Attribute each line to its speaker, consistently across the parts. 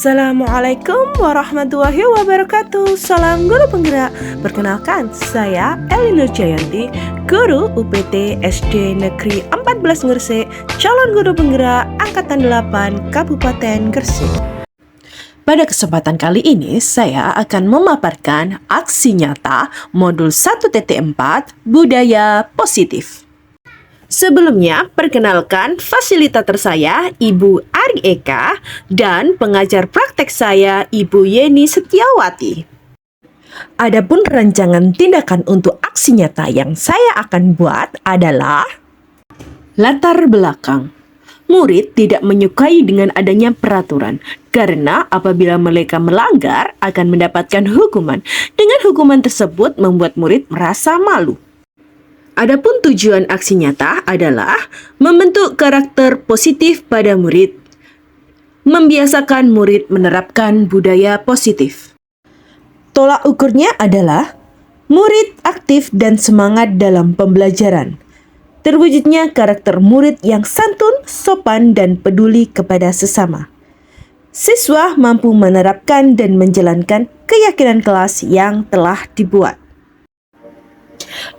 Speaker 1: Assalamualaikum warahmatullahi wabarakatuh. Salam guru penggerak. Perkenalkan, saya Elinur Jayanti, guru UPT SD Negeri 14 Gresik, calon guru penggerak Angkatan 8 Kabupaten Gresik. Pada kesempatan kali ini, saya akan memaparkan aksi nyata modul 1.4 Budaya Positif. Sebelumnya, perkenalkan fasilitator saya, Ibu Ari Eka, dan pengajar praktek saya, Ibu Yeni Setiawati. Adapun rancangan tindakan untuk aksi nyata yang saya akan buat adalah latar belakang. Murid tidak menyukai dengan adanya peraturan, karena apabila mereka melanggar akan mendapatkan hukuman. Dengan hukuman tersebut membuat murid merasa malu. Adapun tujuan aksi nyata adalah membentuk karakter positif pada murid, membiasakan murid menerapkan budaya positif. Tolak ukurnya adalah murid aktif dan semangat dalam pembelajaran. Terwujudnya karakter murid yang santun, sopan, dan peduli kepada sesama. Siswa mampu menerapkan dan menjalankan keyakinan kelas yang telah dibuat.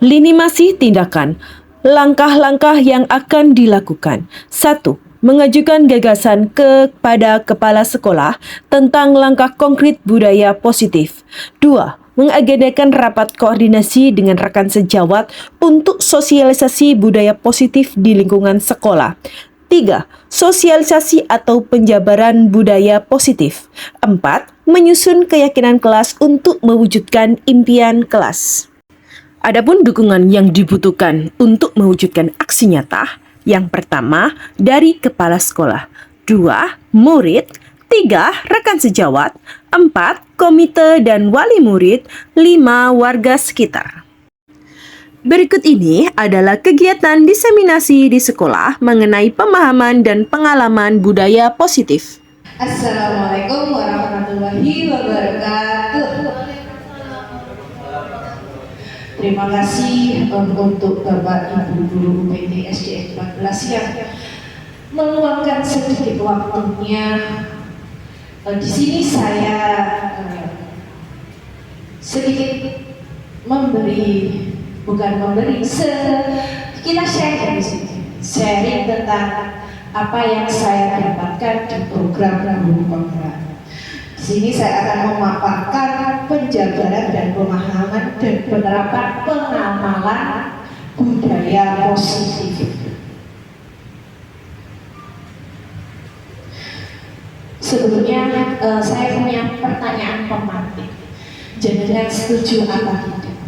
Speaker 1: Minimasi tindakan. Langkah-langkah yang akan dilakukan. 1. Mengajukan gagasan kepada kepala sekolah tentang langkah konkret budaya positif. 2. Mengagendakan rapat koordinasi dengan rekan sejawat untuk sosialisasi budaya positif di lingkungan sekolah. 3. Sosialisasi atau penjabaran budaya positif. 4. Menyusun keyakinan kelas untuk mewujudkan impian kelas. Adapun dukungan yang dibutuhkan untuk mewujudkan aksi nyata, yang pertama dari kepala sekolah, 2 murid, 3 rekan sejawat, 4 komite dan wali murid, 5 warga sekitar. Berikut ini adalah kegiatan diseminasi di sekolah mengenai pemahaman dan pengalaman budaya positif.
Speaker 2: Assalamualaikum warahmatullahi wabarakatuh. Terima kasih untuk Bapak Ibu Guru UPT SD 14 yang meluangkan sedikit waktunya. Di sini saya sedikit kita sharing di sini, sharing tentang apa yang saya dapatkan di program guru penggerak. Di sini saya akan memaparkan penjabaran dan pemahaman dan penerapan pengamalan budaya positif. Sebelumnya saya punya pertanyaan pemantik. Jenengan setuju apa tidak?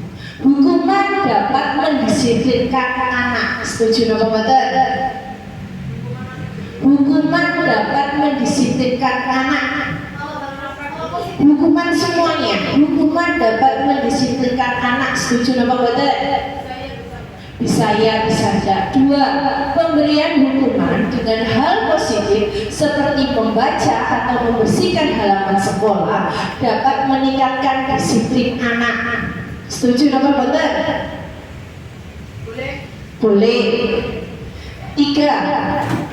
Speaker 2: Hukuman dapat mendisiplinkan anak. Setuju apa betul? Hukuman dapat mendisiplinkan anak. Hukuman semuanya, hukuman dapat mendisiplinkan anak. Setuju apa betul? Bisa ya, bisa tidak. 2. Pemberian hukuman dengan hal positif seperti membaca atau membersihkan halaman sekolah dapat meningkatkan disiplin anak. Setuju apa betul? Boleh. 3.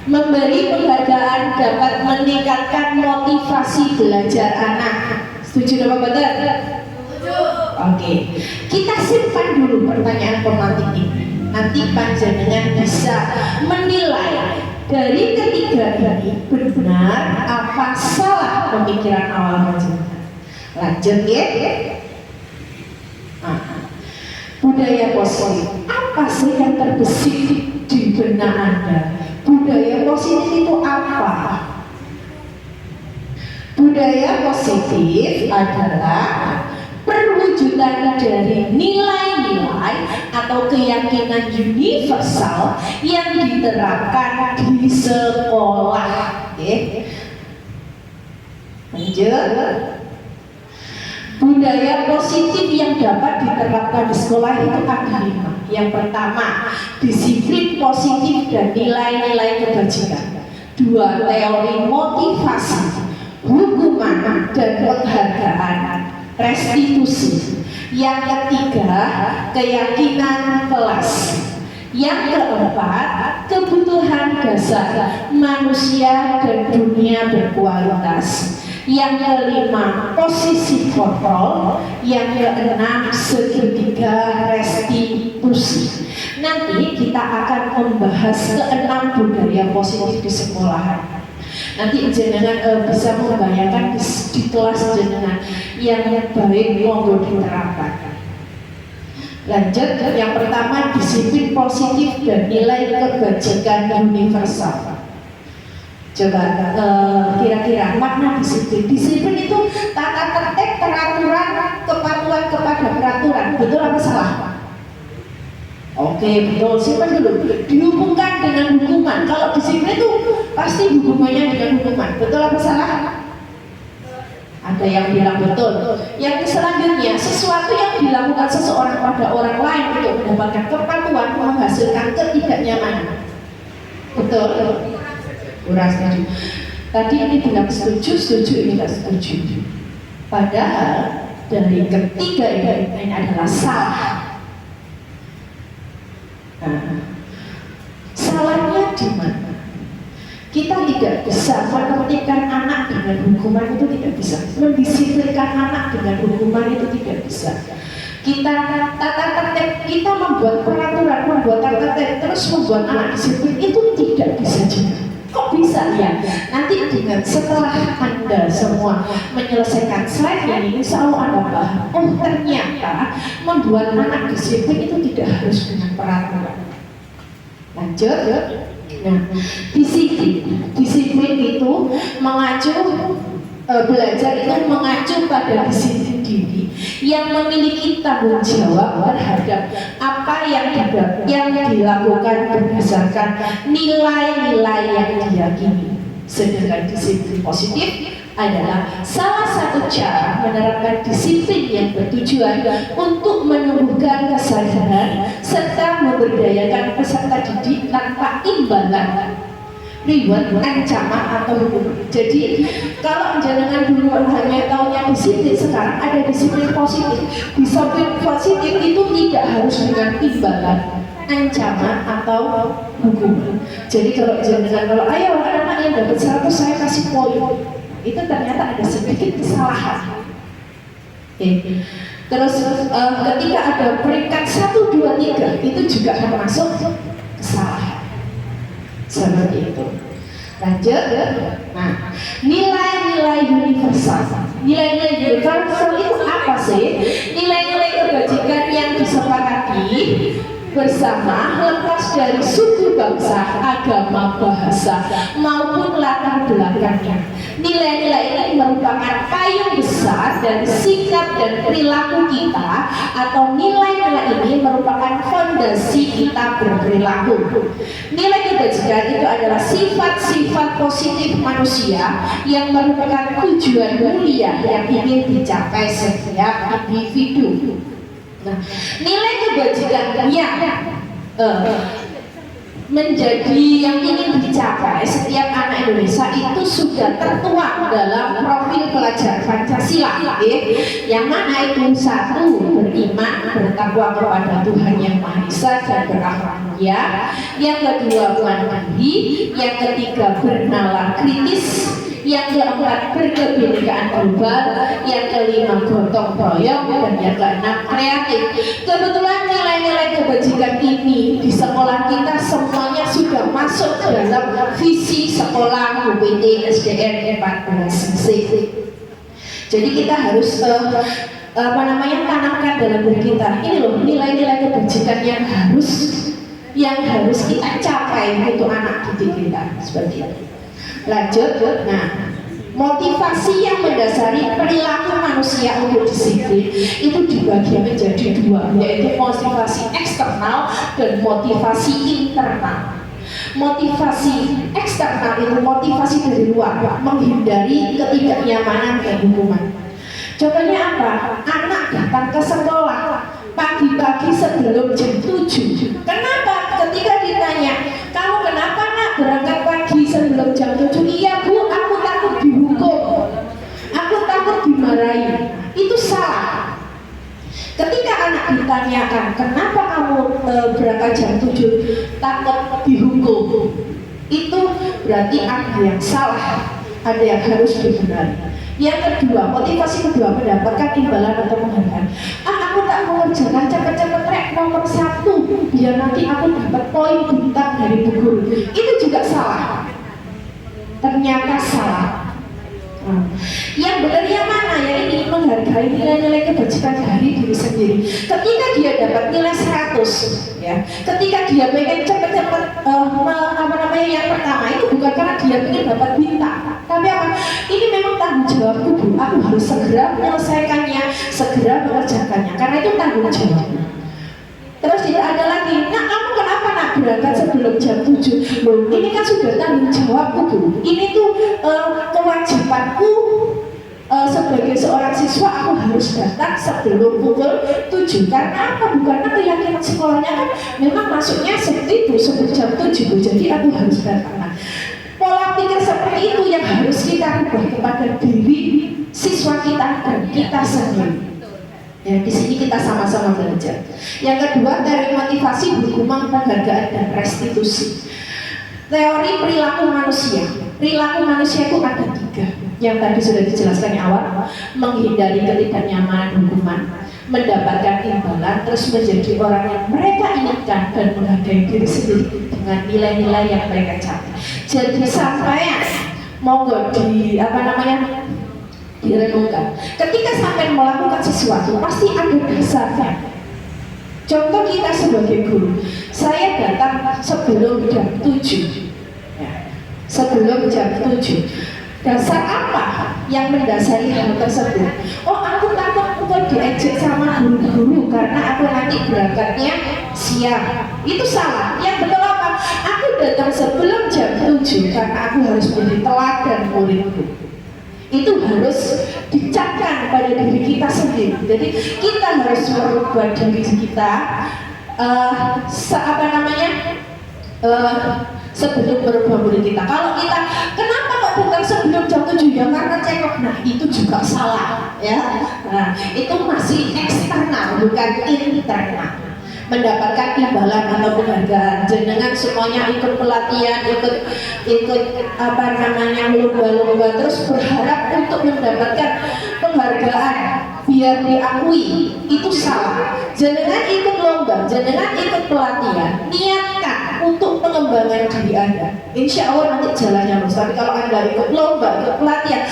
Speaker 2: Memberi penghargaan dapat meningkatkan motivasi belajar anak. Setuju apa betul? Setuju. Oke. Kita simpan dulu pertanyaan pemantik ini. Nanti panjenengan bisa menilai dari ketiga ini benar apa salah pemikiran awal panjenengan. Lanjut ya. Budaya positif. Apa sih yang terbesit di benak Anda? Budaya positif itu apa? Budaya positif adalah perwujudan dari nilai-nilai atau keyakinan universal yang diterapkan di sekolah. Lanjut. Budaya positif yang dapat diterapkan di sekolah itu ada 5. Yang pertama, disiplin positif dan nilai-nilai kebajikan. 2. Teori motivasi, hukuman dan penghargaan, restitusi. Yang ketiga, keyakinan kelas. Yang keempat, kebutuhan dasar manusia dan dunia berkualitas. Yang kelima, posisi kontrol. Yang keenam, segitiga restitusi. Nanti kita akan membahas keenam budaya positif di sekolahan. Nanti jenengan bisa membayangkan di kelas jenengan yang baik monggo diterapkan. Lanjut, yang pertama disiplin positif dan nilai kebajikan universal. Coba kira-kira makna disiplin. Disiplin itu tata tertib, peraturan, kepatuhan kepada peraturan. Betul apa salah? Oke, betul. Simpan dulu. Dihubungkan dengan hukuman. Kalau disiplin itu pasti hubungannya dengan hukuman. Betul apa salah? Ada yang bilang betul. Yang selanjutnya, sesuatu yang dilakukan seseorang pada orang lain untuk mendapatkan kepatuhan menghasilkan ketidaknyamanan. Betul? Kurang setuju. Tadi ini bilang setuju, ini tidak setuju. Padahal dari ketiga ini adalah salah. Nah, salahnya di mana? Kita tidak bisa menertibkan anak dengan hukuman, itu tidak bisa. Mendisiplinkan anak dengan hukuman, itu tidak bisa. Kita tata tertib, kita membuat peraturan, membuat tata tertib, terus membuat anak disiplin, itu tidak bisa juga. Kok bisa ya? Nanti dengan setelah Anda semua menyelesaikan slide ini, insya Allah Anda paham. Oh ternyata membuat anak disiplin itu tidak harus dengan peraturan. Lanjut. Nah, disiplin itu mengacu, belajar itu mengacu pada disiplin diri yang memiliki tanggung jawab terhadap apa yang dilakukan berdasarkan nilai-nilai yang diyakini. Sedangkan disiplin positif adalah salah satu cara menerapkan disiplin yang bertujuan untuk menumbuhkan kesadaran serta memberdayakan peserta didik tanpa imbalan, reward, ancaman atau hukuman. Jadi kalau jenengan dulu hanya taunya disiplin, sekarang ada disiplin positif. Disiplin positif itu tidak harus dengan imbalan, ancaman atau hukuman. Jadi kalau jenengan ayo anak yang dapat 100 saya kasih poin, itu ternyata ada sedikit kesalahan. Terus ketika ada peringkat 1, 2, 3 itu juga termasuk kesalahan. Seperti itu. Lanjut. Nah, nilai-nilai universal. Nilai-nilai universal itu apa sih? Nilai-nilai kebajikan yang disepakati bersama lepas dari suku, bangsa, agama, bahasa maupun latar belakangnya. Nilai-nilai ini merupakan payung besar dari sikap dan perilaku kita, atau nilai-nilai ini merupakan fondasi kita berperilaku. Nilai kebajikan itu adalah sifat-sifat positif manusia yang merupakan tujuan mulia yang ingin dicapai setiap individu. Nah, nilai kebajikan yang menjadi yang ingin dicapai setiap anak Indonesia itu sudah tertuang dalam profil pelajar Pancasila, yang mana itu 1, beriman, bertakwa kepada Tuhan Yang Maha Esa dan berakhlak mulia. Yang kedua, mandiri. Yang ketiga, bernalar kritis. Yang keempat, berkebinekaan global. Yang kelima, gotong royong. Dan yang keenam, kreatif. Kebetulan nilai-nilai kebajikan ini di sekolah kita semuanya sudah masuk dalam visi sekolah UPT SDN 14C. Jadi kita harus tanamkan dalam diri kita. Ini loh nilai-nilai kebajikan yang harus kita capai untuk anak didik kita, seperti itu. Lanjut. Nah, motivasi yang mendasari perilaku manusia untuk disiplin itu dibagi menjadi 2, yaitu motivasi eksternal dan motivasi internal. Motivasi eksternal itu motivasi dari luar, menghindari ketidaknyamanan dan hukuman. Contohnya apa? Anak datang ke sekolah pagi-pagi sebelum jam 7. Kenapa? Ketika ditanya, kamu kenapa nak berangkat pagi sebelum jam 7? Iya bu, aku takut dihukum, aku takut dimarahi. Itu salah. Ketika anak ditanyakan, kenapa kamu berangkat jam 7? tujuh takut dihukum. Itu berarti ada yang salah, ada yang harus dibenahi. Yang kedua, motivasi kedua mendapatkan imbalan atau penghargaan. Aku tak mengerjakan cepet-cepet rek nomor 1 biar nanti aku dapat poin bintang dari bu guru. Itu juga salah. Ternyata salah. Yang benar yang mana? Yang ini menghargai nilai-nilai kebajikan dari diri sendiri. Ketika dia dapat nilai 100, ya, ketika dia pengen cepet-cepet yang pertama itu bukan karena dia pengen dapat bintang, tapi apa? Ini memang tanggung jawabku, Bu. Aku harus segera menyelesaikannya, segera mengerjakannya, karena itu tanggung jawab. Terus tidak ada lagi, nah kamu kenapa nak berangkat sebelum jam 7? Loh, ini kan sudah tanggung jawabku, Bu. Ini tuh kewajibanku sebagai seorang siswa, aku harus datang sebelum pukul 7. Karena apa? Bukan keyakinan sekolahnya kan memang masuknya seperti itu sebelum jam 7, Bu. Jadi aku harus datang. Nah, pola pikir seperti itu yang harus kita ubah kepada diri siswa kita dan kita sendiri. Ya, di sini kita sama-sama belajar. Yang kedua, teori motivasi, hukuman, penghargaan, dan restitusi. Teori perilaku manusia. Perilaku manusia itu ada 3. Yang tadi sudah dijelaskan di awal: menghindari ketidaknyamanan hukuman, mendapatkan imbalan, terus menjadi orang yang mereka inginkan, dan menghargai diri sendiri dengan nilai-nilai yang mereka capai. Jadi sampai monggo direnungkan. Ketika sampai melakukan sesuatu, pasti ada dasarnya. Contoh kita sebagai guru, saya datang sebelum jam 7, ya, sebelum jam 7. Dasar apa yang mendasari hal tersebut? Oh, aku takut untuk diejek sama guru-guru karena aku nanti berangkatnya siang. Itu salah. Yang betul apa? Aku datang sebelum jam 7 karena aku harus menjadi teladan muridku. Itu harus dicapkan pada diri kita sendiri. Jadi kita harus merubah diri kita sebelum merubah murid kita. Kalau kita, kenapa kok bukan sebelum jam 7? Ya karena cekok. Nah, itu juga salah, ya. Nah, itu masih eksternal, bukan internal. Mendapatkan imbalan atau penghargaan, jenengan semuanya ikut pelatihan, ikut lomba-lomba, terus berharap untuk mendapatkan penghargaan biar diakui, itu salah. Jenengan ikut lomba, jenengan ikut pelatihan, niatkan untuk pengembangan diri Anda. Insya Allah nanti jalannya lurus. Tapi kalau Anda ikut lomba, ikut pelatihan,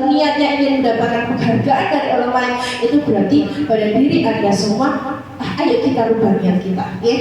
Speaker 2: niatnya ingin mendapatkan penghargaan dari orang lain, itu berarti pada diri Anda semua. Ayo kita rubah niat kita, ya.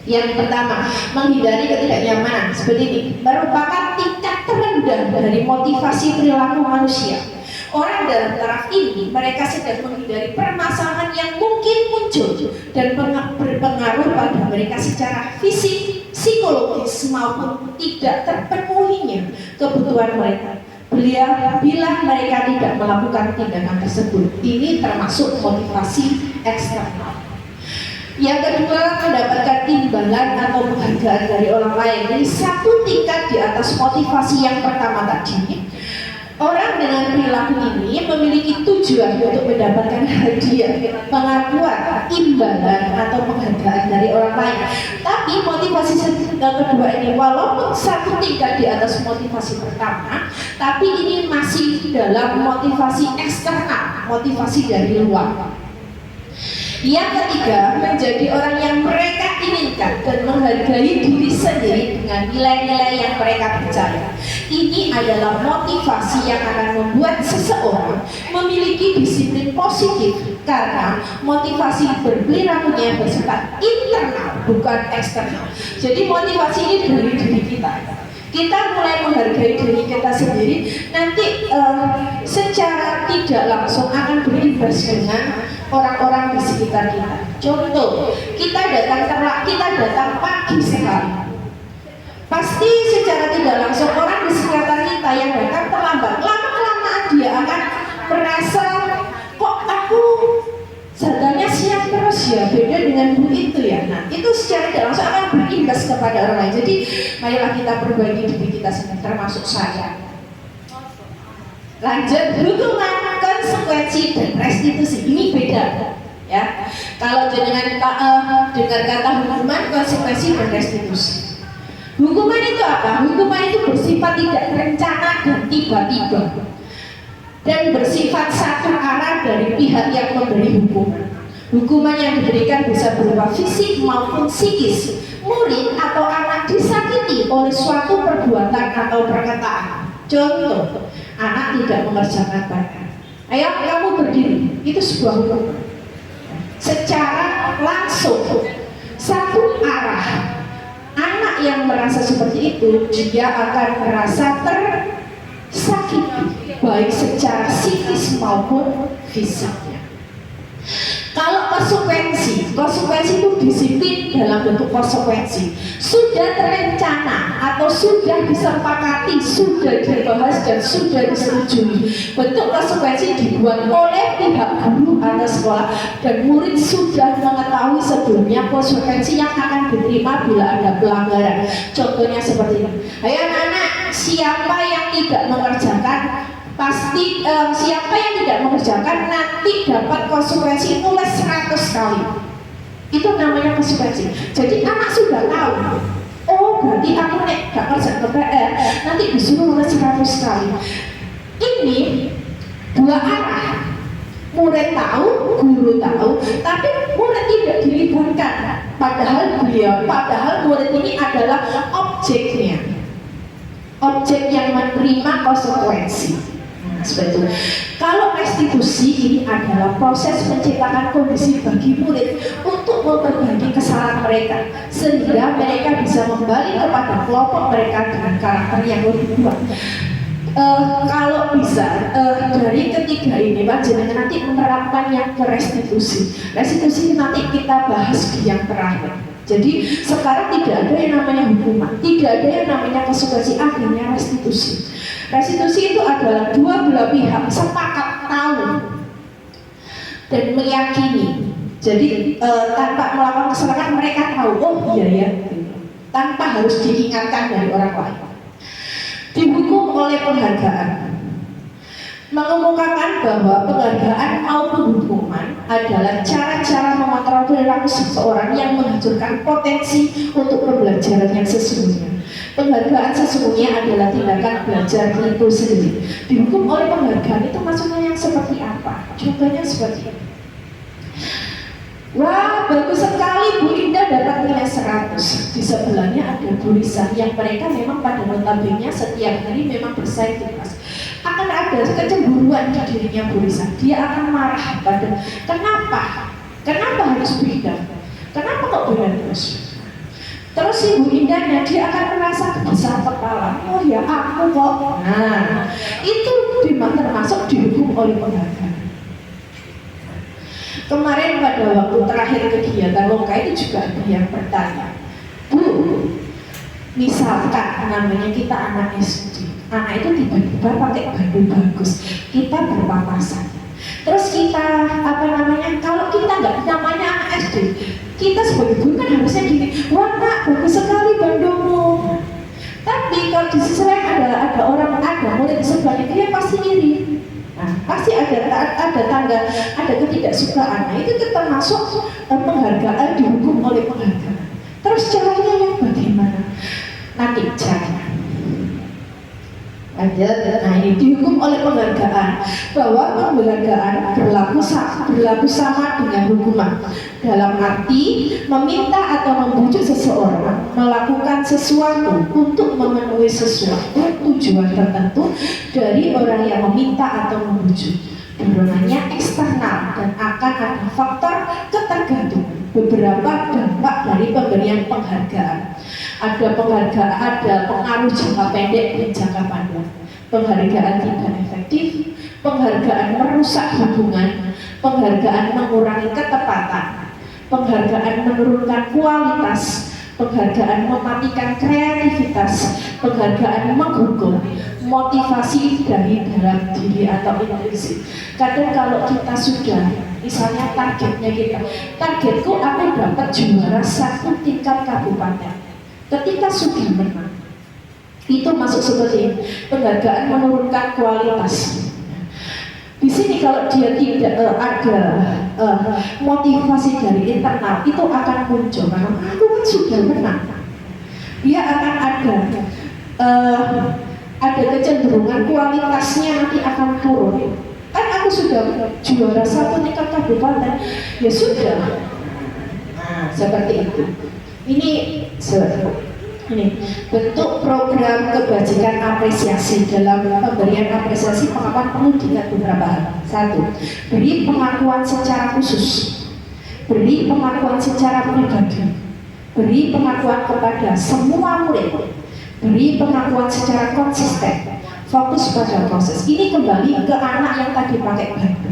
Speaker 2: Yang pertama, menghindari ketidaknyamanan. Seperti ini, merupakan tingkat terendah dari motivasi perilaku manusia. Orang dalam taraf ini, mereka sedang menghindari permasalahan yang mungkin muncul dan berpengaruh pada mereka secara fisik, psikologis maupun tidak terpenuhinya kebutuhan mereka. Bila mereka tidak melakukan tindakan tersebut, ini termasuk motivasi eksternal. Yang kedua, mendapatkan imbalan atau penghargaan dari orang lain. Jadi satu tingkat di atas motivasi yang pertama tadi. Orang dengan perilaku ini memiliki tujuan untuk mendapatkan hadiah, pengakuan, imbalan atau penghargaan dari orang lain. Tapi motivasi kedua ini, walaupun satu tingkat di atas motivasi pertama, tapi ini masih dalam motivasi eksternal, motivasi dari luar. Yang ketiga, menjadi orang yang mereka inginkan dan menghargai diri sendiri dengan nilai-nilai yang mereka percaya. Ini adalah motivasi yang akan membuat seseorang memiliki disiplin positif, karena motivasi berperilakunya bersifat internal, bukan eksternal. Jadi motivasi ini dari diri kita. Kita mulai menghargai diri kita sendiri, nanti secara tidak langsung akan berimbas dengan orang-orang di sekitar kita. Contoh, kita datang pagi sekali. Pasti secara tidak langsung orang di sekitar kita yang datang terlambat, lama-kelamaan dia akan merasa, kok aku datangnya siang terus ya, beda dengan Bu itu ya. Nah, itu secara tidak langsung akan berimbas kepada orang lain. Jadi, marilah kita perbaiki diri kita sendiri, termasuk saya. Lanjut, hukuman, konsekuensi, dan restitusi. Ini beda, ya. Kalau dengan mendengar kata hukuman, konsekuensi, dan restitusi. Hukuman itu apa? Hukuman itu bersifat tidak terencana dan tiba-tiba, dan bersifat satu arah dari pihak yang memberi hukuman. Hukuman yang diberikan bisa berupa fisik maupun psikis. Murid atau anak disakiti oleh suatu perbuatan atau perkataan. Contoh, anak tidak mengerjakan PR. Ayo kamu berdiri, itu sebuah hukuman. Secara langsung, satu arah. Anak yang merasa seperti itu, dia akan merasa tersakiti, baik secara psikis maupun fisiknya. Kalau konsekuensi itu disiplin dalam bentuk konsekuensi, sudah terencana atau sudah disepakati, sudah dibahas dan sudah disetujui. Bentuk konsekuensi dibuat oleh pihak guru atau sekolah, dan murid sudah mengetahui sebelumnya konsekuensi yang akan diterima bila ada pelanggaran. Contohnya seperti ini. Ayo anak-anak, siapa yang tidak mengerjakan pasti siapa yang tidak mengerjakan nanti dapat konsekuensi nulis 100 kali. Itu namanya konsekuensi. Jadi anak sudah tahu, oh berarti aku nek gak kerja ke PR nanti disuruh nulis 100 kali. Ini dua arah. Murid tahu, guru tahu, tapi murid tidak dilibatkan. Padahal murid ini adalah objeknya, objek yang menerima konsekuensi. Seperti itu. Kalau restitusi ini adalah proses menciptakan kondisi bagi murid untuk memperbaiki kesalahan mereka, sehingga mereka bisa kembali kepada kelompok mereka dengan karakter yang lebih kuat. Kalau bisa dari ketiga ini Pak Jenengan nanti menerapkan yang ke restitusi. Restitusi nanti kita bahas di yang terakhir. Jadi sekarang tidak ada yang namanya hukuman, tidak ada yang namanya konsekuensi, adanya restitusi. Restitusi itu adalah dua belah pihak sepakat tahu dan meyakini. Jadi tanpa melakukan kesalahan mereka tahu, oh iya ya, tanpa harus diingatkan dari orang lain. Dihukum oleh penghargaan. Mengemukakan bahwa penghargaan maupun hukuman adalah cara-cara mengontrol perilaku seseorang yang menghancurkan potensi untuk pembelajaran yang sesungguhnya. Penghargaan sesungguhnya adalah tindakan belajar itu sendiri. Dihukum oleh penghargaan itu maksudnya yang seperti apa? Contohnya seperti ini. Wah, bagus sekali Bu Indah dapat nilai 100. Di sebelahnya ada Bu Risa yang mereka memang pada notabene setiap hari memang bersaing di kelas. Akan ada kecemburuan di dirinya Bu Risa. Dia akan marah pada kenapa harus beda? Kenapa kok beda terus? Terus Ibu Indahnya dia akan merasa besar kepala. Oh ya aku kok. Nah, itu termasuk dihukum oleh penghargaan. Kemarin pada waktu terakhir kegiatan Loka itu juga ada yang bertanya, Bu, misalkan namanya kita anak SD, anak itu tiba-tiba pakai baju bagus, kita berpapasan. Terus kita kalau kita nggak namanya anak SD, kita sebagai guru kan harusnya gini, wah nak bagus sekali bandungmu. Tapi kalau di sisi lain ada murid di sebelahnya, dia pasti iri. Nah, pasti ada ketidaksukaan. Nah, itu termasuk penghargaan, dihukum oleh penghargaan. Terus caranya yang bagaimana? Nanti caranya. Nah, ini dihukum oleh penghargaan, bahwa penghargaan berlaku sama dengan hukuman. Dalam arti meminta atau membujuk seseorang melakukan sesuatu untuk memenuhi sesuatu tujuan tertentu dari orang yang meminta atau membujuk. Dorongannya eksternal dan akan ada faktor ketergantungan. Beberapa dampak dari pemberian penghargaan. Ada pengaruh jangka pendek dan jangka panjang. Penghargaan tidak efektif, penghargaan merusak hubungan, penghargaan mengurangi ketepatan, penghargaan menurunkan kualitas, penghargaan mematikan kreativitas, penghargaan menghukum motivasi dari dalam diri atau intrinsik. Kadang kalau kita sudah, misalnya targetku aku dapat juara 1 tingkat kabupaten. Ketika sudah menang, itu masuk seperti ini, penghargaan menurunkan kualitas. Di sini kalau dia tidak ada motivasi dari internal, itu akan muncul karena aku kan sudah menang. Dia akan ada kecenderungan kualitasnya nanti akan turun. Kan aku sudah juara 1 tingkat kabupaten, ya sudah. Nah, seperti itu. Ini bentuk program kebajikan apresiasi. Dalam pemberian apresiasi pengakuan perlu diingat beberapa hal. 1. Beri pengakuan secara khusus, beri pengakuan secara pribadi, beri pengakuan kepada semua murid, beri pengakuan secara konsisten, fokus pada proses. Ini kembali ke anak yang tadi pakai batu.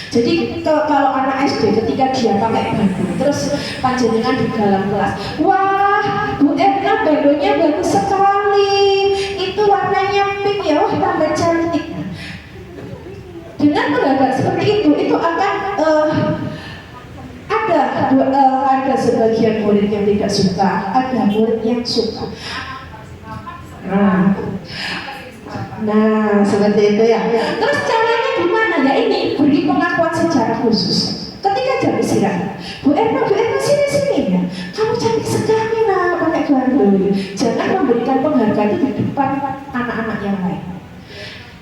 Speaker 2: Jadi kalau anak SD ketika dia pakai batu, terus panjenengan di dalam kelas, wah Bu Erna bandonya bagus sekali, itu warnanya pink ya, wah tambah cantik. Dengan mengatakan seperti itu akan ada sebagian murid yang tidak suka, ada murid yang suka. Nah, seperti itu ya. Terus caranya gimana? Ya ini, beri pengakuan secara khusus. Ketika jam istirahat, Bu Erna sini ya. Kamu cantik sekali nak pakai bando. Jangan memberikan penghargaan itu di depan anak-anak yang lain.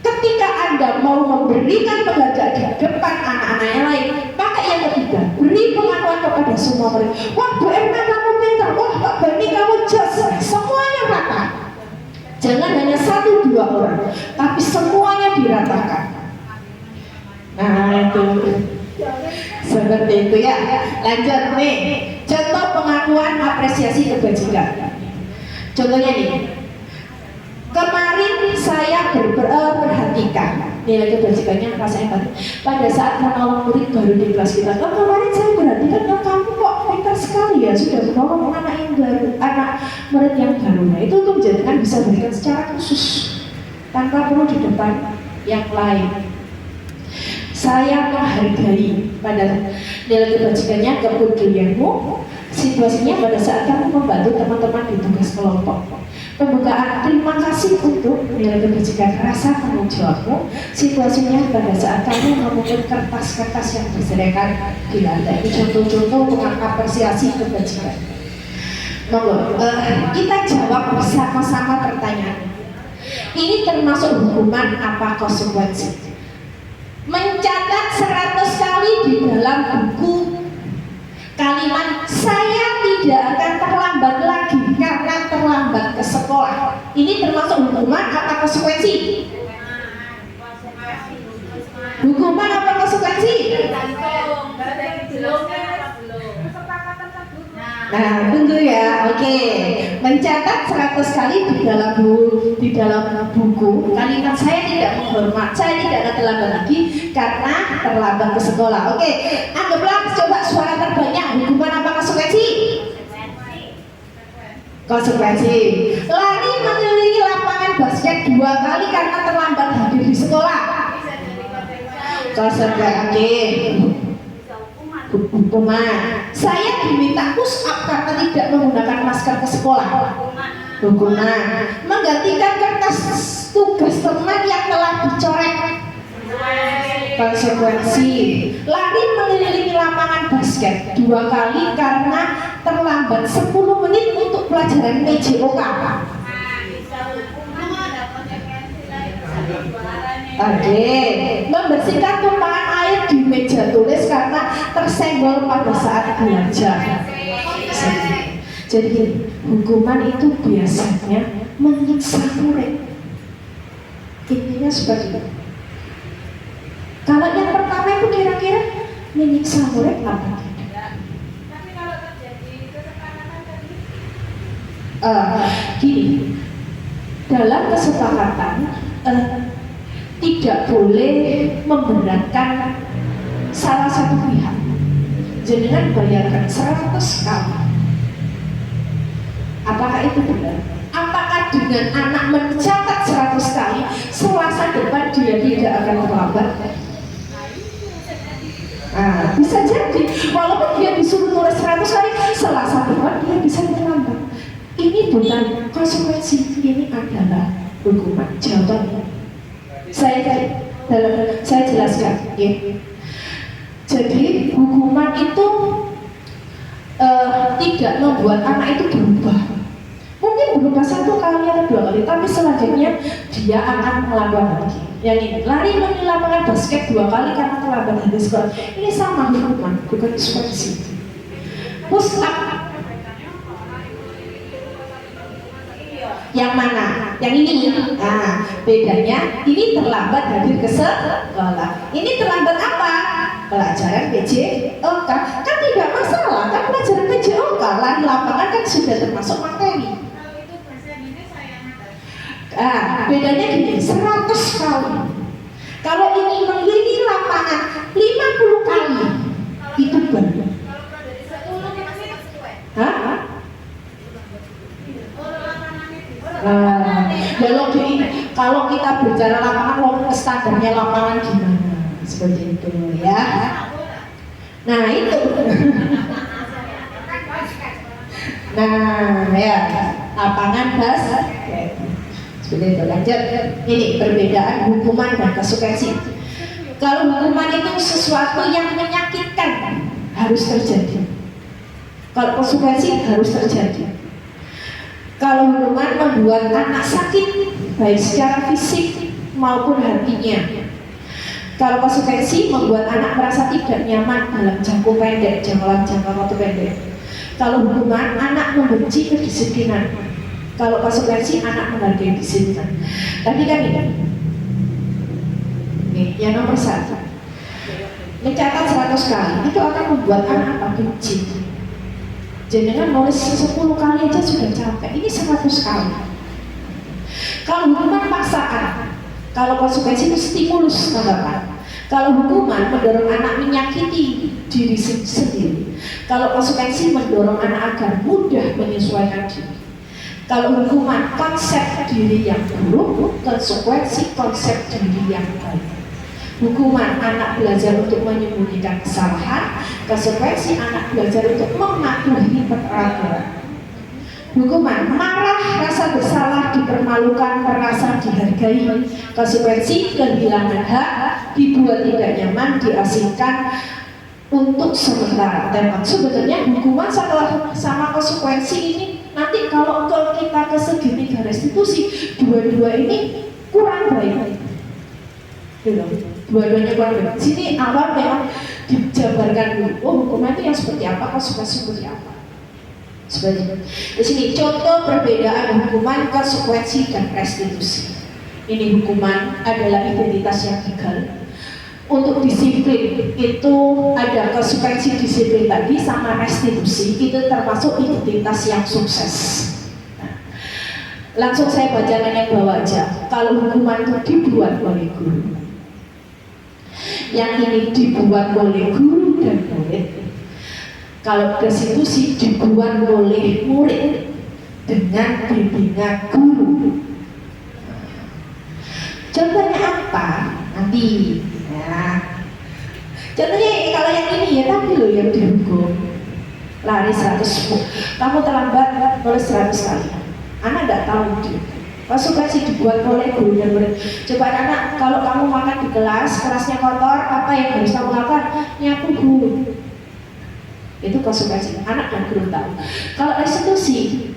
Speaker 2: Ketika Anda mau memberikan penghargaan di depan anak-anak yang lain, pakai yang ketiga, beri pengakuan kepada semua murid. Wah Bu Erna kamu pintar, wah Pak Bani kamu jas, semuanya rata. Jangan hanya 1-2 orang, tapi semuanya diratakan. Nah itu seperti itu ya. Lanjut nih, contoh pengakuan apresiasi kebajikan. Contohnya nih, kemarin saya perhatikan nilai kebajikannya rasanya baik. Pada saat menolong murid baru di kelas kita, kemarin saya perhatikan kamu kok pintar sekali ya, sudah menolong anak yang baru, anak murid yang baru. Nah itu untuk menjadikan bisa berikan secara khusus tanpa perlu di depan yang lain. Saya menghargai pada nilai kebajikannya, kepedulianmu, situasinya pada saat kamu membantu teman-teman di tugas kelompok. Pembukaan terima kasih untuk nilai kebajikan, rasa tanggung jawabmu, situasinya pada saat kamu memungut kertas-kertas yang berserakan di lantai. Ini contoh-contoh apresiasi kebajikan. Monggo, kita jawab bersama-sama pertanyaan. Ini termasuk hukuman apa konsekuensi? Mencatat 100 kali di dalam buku kalimat saya tidak akan terlambat lagi karena terlambat ke sekolah. Ini termasuk hukuman apa konsekuensi? Hukuman apa konsekuensi? Nah, tunggu ya. Oke. Mencatat 100 kali di dalam buku kalimat saya tidak menghormat, saya tidak akan terlambat lagi karena terlambat ke sekolah. Oke. Anggaplah coba suara terbanyak, hukuman apa konsekuensi? Konsekuensi. Lari mengelilingi lapangan basket 2 kali karena terlambat hadir di sekolah. Konsekuensi. Hukuman. Saya diminta push up karena tidak menggunakan masker ke sekolah. Hukuman. Menggantikan kertas tugas teman yang telah dicoret. Konsekuensi. Lari mengelilingi lapangan basket 2 kali karena terlambat 10 menit untuk pelajaran PJOK. Oke. Membersihkan tumpahan air di meja tulis karena tersenggol pada saat belajar. Jadi hukuman itu biasanya menyiksa murid. Intinya seperti itu. Kalau yang pertama itu kira-kira menyiksa murid apa?
Speaker 3: Tapi kalau terjadi kesepakatan tadi?
Speaker 2: Gini, dalam kesepakatan tidak boleh memberatkan salah satu pihak. Jenengan bayarkan 100 kali. Apakah itu benar? Apakah dengan anak mencatat 100 kali, Selasa depan dia tidak akan terlambat? Bisa jadi, walaupun dia disuruh tulis 100 kali, Selasa depan dia bisa terlambat. Ini bukan konsekuensi, ini adalah hukuman. Jawabannya, saya saya jelaskan ya. Jadi hukuman itu tidak membuat anak itu berubah. Mungkin berubah 1 kali atau 2 kali, tapi selanjutnya dia akan melakukan lagi. Yang ini, lari di lapangan basket 2 kali karena terlambat dari sekolah. Ini sama hukuman, bukan diskresi. Push up. Yang mana? Yang ini. Nah, bedanya ini terlambat hadir ke sekolah. Ini terlambat apa? Pelajaran PJOK. Kan tidak masalah, kan pelajaran PJOK. Lari lapangan kan sudah termasuk materi. Bedanya gini, 100 kali. Kalau ini mengelilingi lapangan 50 kali, itu baru. Hah? Kalau kita bicara lapangan, standarnya lapangan gimana? Seperti itu ya. Nah itu. Nah ya, lapangan basket. Seperti itu. Lanjut. Ini perbedaan hukuman dan konsekuensi. Kalau hukuman itu sesuatu yang menyakitkan, harus terjadi. Kalau konsekuensi harus terjadi. Kalau hukuman membuat anak sakit, baik secara fisik maupun hatinya. Kalau konsekuensi membuat anak merasa tidak nyaman dalam jangka pendek, dalam jangka waktu pendek. Kalau hukuman, anak membenci kedisiplinan. Kalau konsekuensi, anak menghargai disiplinan. Tadi kan ini. Nih, yang nomor 1. Mencatat 100 kali, itu akan membuat anak apa? Benci. Jangan nulis 10 kali aja sudah capek. Ini 100 kali. Kalau hukuman paksaan, kalau konsekuensi itu stimulus tanggapan. Kalau hukuman mendorong anak menyakiti diri sendiri. Kalau konsekuensi mendorong anak agar mudah menyesuaikan diri. Kalau hukuman konsep diri yang buruk, konsekuensi konsep diri yang baik. Hukuman anak belajar untuk menyembunyikan kesalahan, konsekuensi anak belajar untuk mematuhi peraturan. Hukuman marah, rasa bersalah, dipermalukan, merasa dihargai, konsekuensi kehilangan hak, dibuat tidak nyaman, diasingkan untuk sementara. Dan sebetulnya hukuman sama konsekuensi ini nanti kalau kita ke segi negara restitusi, dua-dua ini kurang baik. Dua-duanya kurang baik. Sini awal memang dijabarkan dulu. Oh, hukuman itu yang seperti apa, konsekuensi seperti apa. Seperti itu. Di sini contoh perbedaan hukuman, konsekuensi dan restitusi. Ini hukuman adalah identitas yang gagal. Untuk disiplin itu ada konsekuensi disiplin tadi sama restitusi itu termasuk identitas yang sukses. Langsung saya bacakan yang bawah aja. Kalau hukuman itu dibuat oleh guru, yang ini dibuat oleh guru dan murid. Kalau restitusi dibuat oleh murid dengan bimbingan guru. Contohnya apa? Nanti ya. Contohnya kalau yang ini ya tadi loh yang dihukum lari 100, kamu terlambat nulis 100 kali. Anak tidak tahu itu. Konsekuensi dibuat oleh guru dan murid. Coba anak, kalau kamu makan di kelasnya kotor, apa yang harus kamu lakukan? Nyapu guru. Itu konsekuensi. Anak dan guru tahu. Kalau restitusi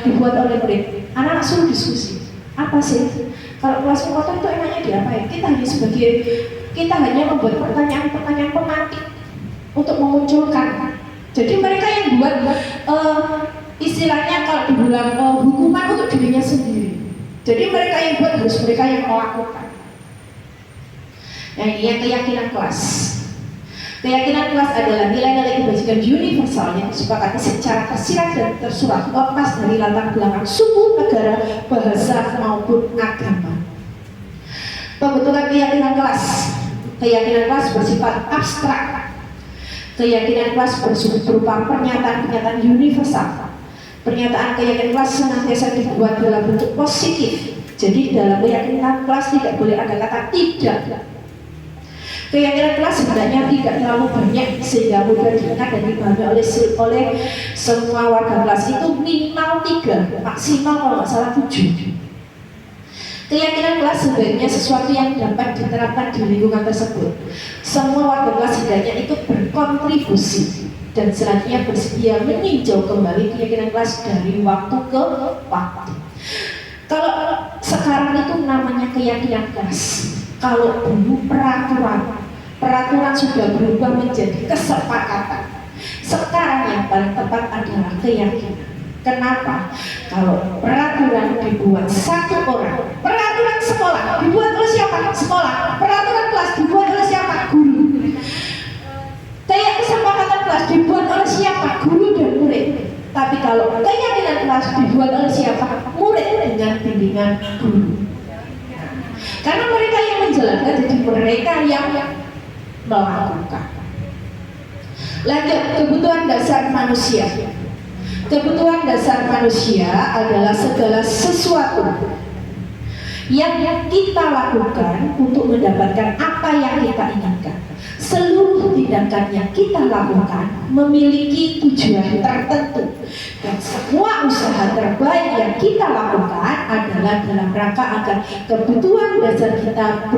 Speaker 2: dibuat oleh murid, anak suruh diskusi. Apa sih? Kalau kelas kotor itu enaknya diapain? Kita hanya membuat pertanyaan-pertanyaan pemantik untuk memunculkan. Jadi mereka yang buat istilahnya kalau dibilang hukuman untuk dirinya sendiri. Jadi mereka yang buat harus mereka yang melakukan. Nah ini yang keyakinan kelas. Keyakinan kelas adalah nilai-nilai kebajikan universal yang disepakati secara tersirat dan tersurat lepas dari latar belakang suku, negara, bahasa maupun agama. Pembentukan keyakinan kelas. Keyakinan kelas bersifat abstrak. Keyakinan kelas berupa pernyataan-pernyataan universal. Pernyataan keyakinan kelas senantiasa dibuat dalam bentuk positif. Jadi dalam keyakinan kelas tidak boleh ada kata tidak. Keyakinan kelas sebenarnya tidak terlalu banyak sehingga mudah diingat dan dipahami oleh semua warga kelas. Itu minimal 3, maksimal kalau nggak salah 7. Keyakinan kelas sebaiknya sesuatu yang dapat diterapkan di lingkungan tersebut. Semua warga kelas hendaknya ikut berkontribusi dan selanjutnya bersedia meninjau kembali keyakinan kelas dari waktu ke waktu. Kalau sekarang itu namanya keyakinan kelas. Kalau dulu peraturan sudah berubah menjadi kesepakatan. Sekarang yang paling tepat adalah keyakinan. Kenapa? Kalau peraturan dibuat satu orang, peraturan sekolah dibuat oleh siapa? Sekolah. Peraturan kelas dibuat oleh siapa? Guru. Kayak kesepakatan kelas dibuat oleh siapa? Guru dan murid. Tapi kalau keyakinan kelas dibuat oleh siapa? Murid dengan bimbingan guru. Karena mereka yang menjalankan, jadi mereka yang melakukan. Lanjut, kebutuhan dasar manusia. Kebutuhan dasar manusia adalah segala sesuatu yang kita lakukan untuk mendapatkan apa yang kita inginkan. Seluruh tindakan yang kita lakukan memiliki tujuan tertentu, dan semua usaha terbaik yang kita lakukan adalah dalam rangka agar kebutuhan dasar kita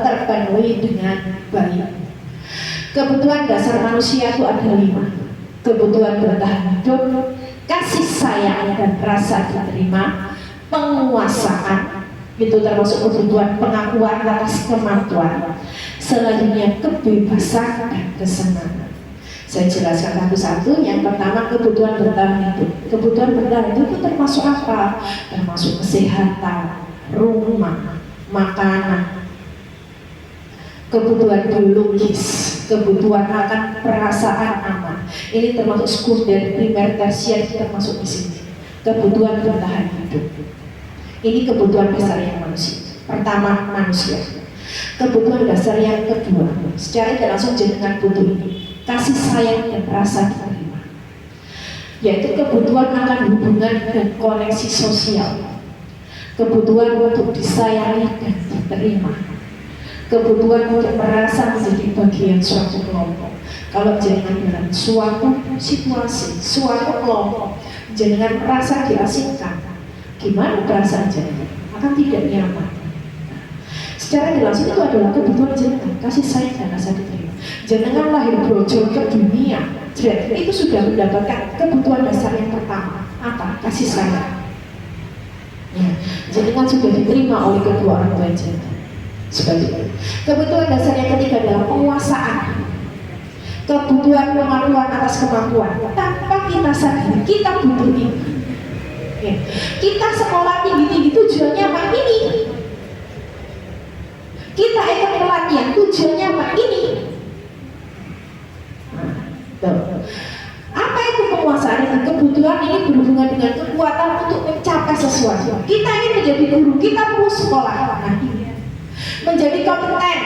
Speaker 2: terpenuhi dengan baik. Kebutuhan dasar manusia itu ada 5. Kebutuhan bertahan hidup, kasih sayang dan rasa diterima, penguasaan, itu termasuk kebutuhan pengakuan atas kemampuan, selanjutnya kebebasan dan kesenangan. Saya jelaskan satu-satu. Yang pertama, kebutuhan bertahan hidup. Kebutuhan bertahan hidup itu termasuk apa? Termasuk kesehatan, rumah, makanan, kebutuhan biologis, kebutuhan akan perasaan aman. Ini termasuk sekunder, primer, tersier, termasuk di sini. Kebutuhan bertahan hidup. Ini kebutuhan dasar yang manusia. Pertama, manusia. Kebutuhan dasar yang kedua, secara tidak langsung jenengan butuh ini, kasih sayang dan rasa diterima, yaitu kebutuhan akan hubungan dan koneksi sosial, kebutuhan untuk disayangi dan diterima, kebutuhan untuk merasa menjadi bagian suatu kelompok. Kalau jenengan dalam suatu situasi, suatu kelompok, jenengan merasa diasingkan, gimana perasaan jenengan? Akan tidak nyaman. Secara langsung itu adalah kebutuhan jenengan, kasih sayang dan rasa diterima. Jenengan lahir brojol ke dunia, itu sudah mendapatkan kebutuhan dasar yang pertama. Apa? Kasih sayang. Ya, jenengan sudah diterima oleh kedua orang tua jenengan. Sebagai kebutuhan dasar yang ketiga adalah penguasaan, kebutuhan pengakuan atas kemampuan. Tanpa kita sadari, kita butuh ini. Ya. Kita sekolah tinggi-tinggi tujuannya apa? Ini. Kita ikut pelatihan tujuannya apa? Ini. Apa itu penguasaan? Itu kebutuhan ini berhubungan dengan kekuatan untuk mencapai sesuatu. Kita ingin menjadi guru, kita perlu sekolah. Nah, ini menjadi kompeten,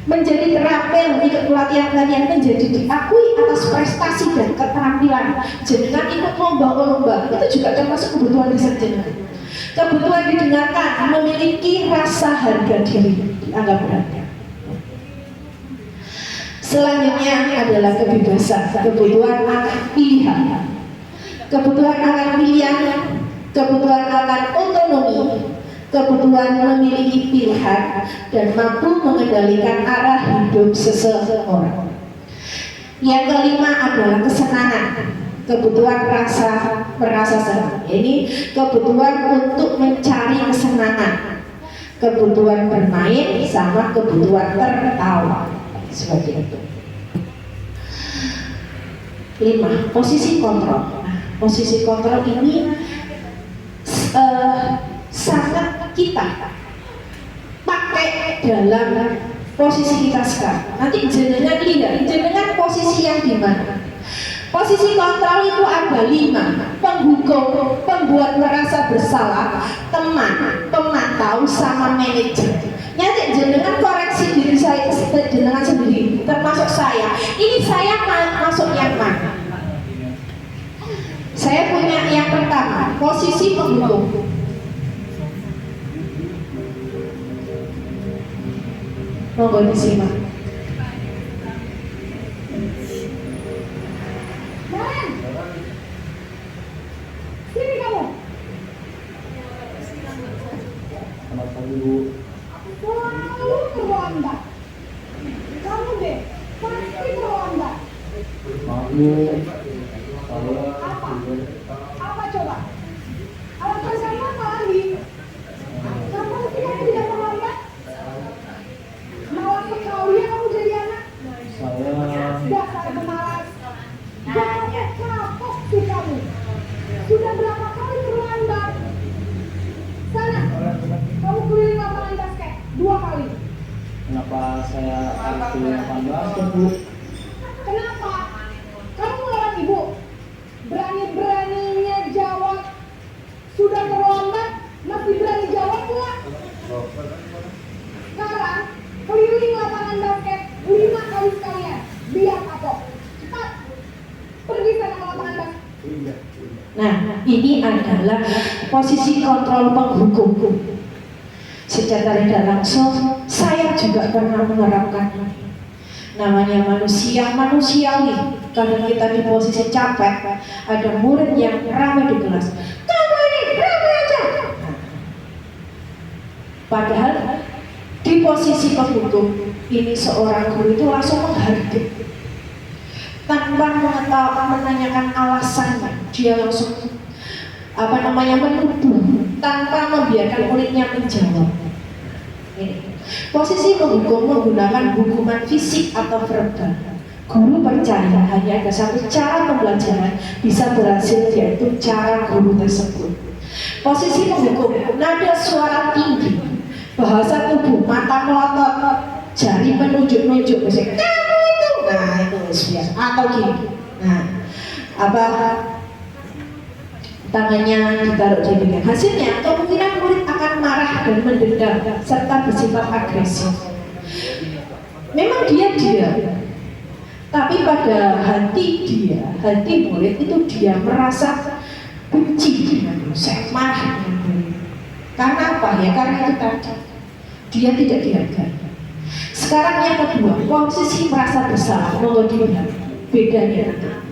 Speaker 2: menjadi terampil, ikut pelatihan-pelatihan, menjadi diakui atas prestasi dan keterampilan. Jenengan ikut lomba-lomba, itu juga termasuk kebutuhan dasar jenengan. Kebutuhan didengarkan, memiliki rasa harga diri, dianggap berharga. Selanjutnya adalah kebebasan, kebutuhan akan pilihan, kebutuhan akan pilihan, kebutuhan akan otonomi, kebutuhan memiliki pilihan dan mampu mengendalikan arah hidup seseorang. Yang kelima adalah kesenangan, kebutuhan merasa senang. Ini kebutuhan untuk mencari kesenangan, kebutuhan bermain sama kebutuhan tertawa. Seperti itu. 5. Posisi kontrol. Nah, posisi kontrol ini sangat kita pakai dalam posisi kita sekarang. Nanti jenengan lihat, jenengan posisi yang di mana? Posisi kontrol itu ada 5: penghukum, pembuat merasa bersalah, teman, pemantau, sama manajer. Nanti jenengan koreksi diri saya, jenengan sendiri, termasuk saya. Ini saya masuk yang mana? Saya punya yang pertama, posisi penghukum. Monggo disimak.
Speaker 3: Kalau
Speaker 4: Ibu.
Speaker 3: Selalu terlambat. Kamu deh, pasti terlambat.
Speaker 4: Maaf Bu, saya
Speaker 3: Apa? Apa coba? Alasan kamu apa lagi? Kamu sih kamu tidak terlambat? Malas sekali ya kamu jadi anak.
Speaker 4: saya
Speaker 3: Dasar pemalas. Jangan kapok sih kamu. Sudah berapa kali terlambat? Sana, kamu keliling lapangan basket 2 kali.
Speaker 4: kenapa saya harus ke lapangan basket Bu?
Speaker 3: Kenapa? Kamu melarang ibu. Berani-beraninya jawab. Sudah terlambat, masih berani jawab nggak? Sekarang keliling lapangan basket 5 kali sekalian. Biar kapok. Cepat. Pergi sana ke lapangan basket.
Speaker 2: Nah, ini adalah posisi kontrol penghukum. Secara tidak langsung, saya juga pernah menerapkan namanya manusia manusiawi. Kalau kita di posisi capek, ada murid yang ramai di kelas. Kamu ini ramai aja. Padahal di posisi penghukum, ini seorang guru itu langsung menghardik tanpa menanyakan alasannya. Dia langsung menuduh tanpa membiarkan muridnya menjawab. Ini. Posisi penghukum menggunakan hukuman fisik atau verbal. Guru percaya hanya ada satu cara pembelajaran bisa berhasil, yaitu cara guru tersebut. Posisi penghukum, nada suara tinggi, bahasa tubuh, mata melotot, jari menunjuk-nunjuk, misalnya kamu itu, nah itu biasa, atau gini, nah tangannya ditaruh di pinggang. Hasilnya kemungkinan murid akan marah dan mendendam serta bersifat agresif. Memang dia diam, tapi pada hati murid itu dia merasa benci dengan dosen, marah dengan murid. Karena apa ya? Karena itu tadi dia tidak dihargai. Sekarang yang kedua, posisi merasa bersalah. Monggo dilihat bedanya nanti.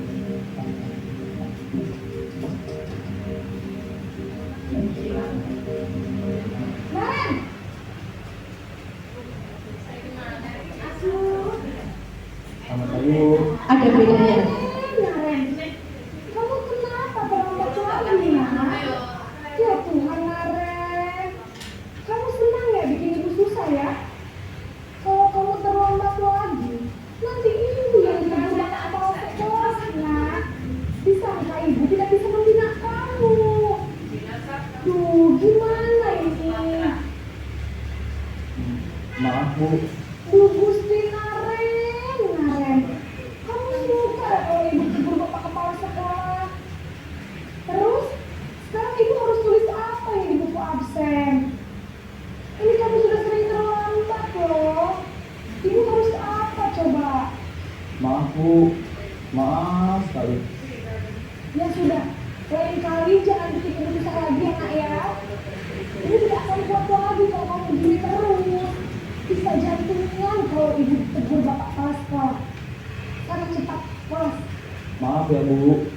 Speaker 4: Selamat pagi Bu.
Speaker 2: Ada bedanya.
Speaker 3: Naren, kamu kenapa terlambat lagi, Nak? Ya Tuhan, Naren. Kamu senang ya bikin ibu susah ya? Kalau kamu terlambat lagi, nanti ibu yang ditegur kepala sekolah, Nak. Disangka ibu tidak bisa membina kamu. Duh, gimana ini?
Speaker 4: Maaf Bu,
Speaker 3: Duh, Gusti Naren. Kamu suka ya kalau ibu tegur bapak kepala sekolah? Terus, sekarang ibu harus tulis apa ya di buku absen? Ini kamu sudah sering terlambat loh. Ibu harus apa coba?
Speaker 4: maaf Bu, maaf sekali.
Speaker 3: Ya sudah, lain kali jangan bikin ibu susah lagi ya Nak ya. Ibu tidak akan kuat lagi kalau kamu gini terus. Bisa jantungan kalau ibu tegur bapak kepala sekolah. Sekarang cepat, kelas.
Speaker 4: Maaf ya Bu,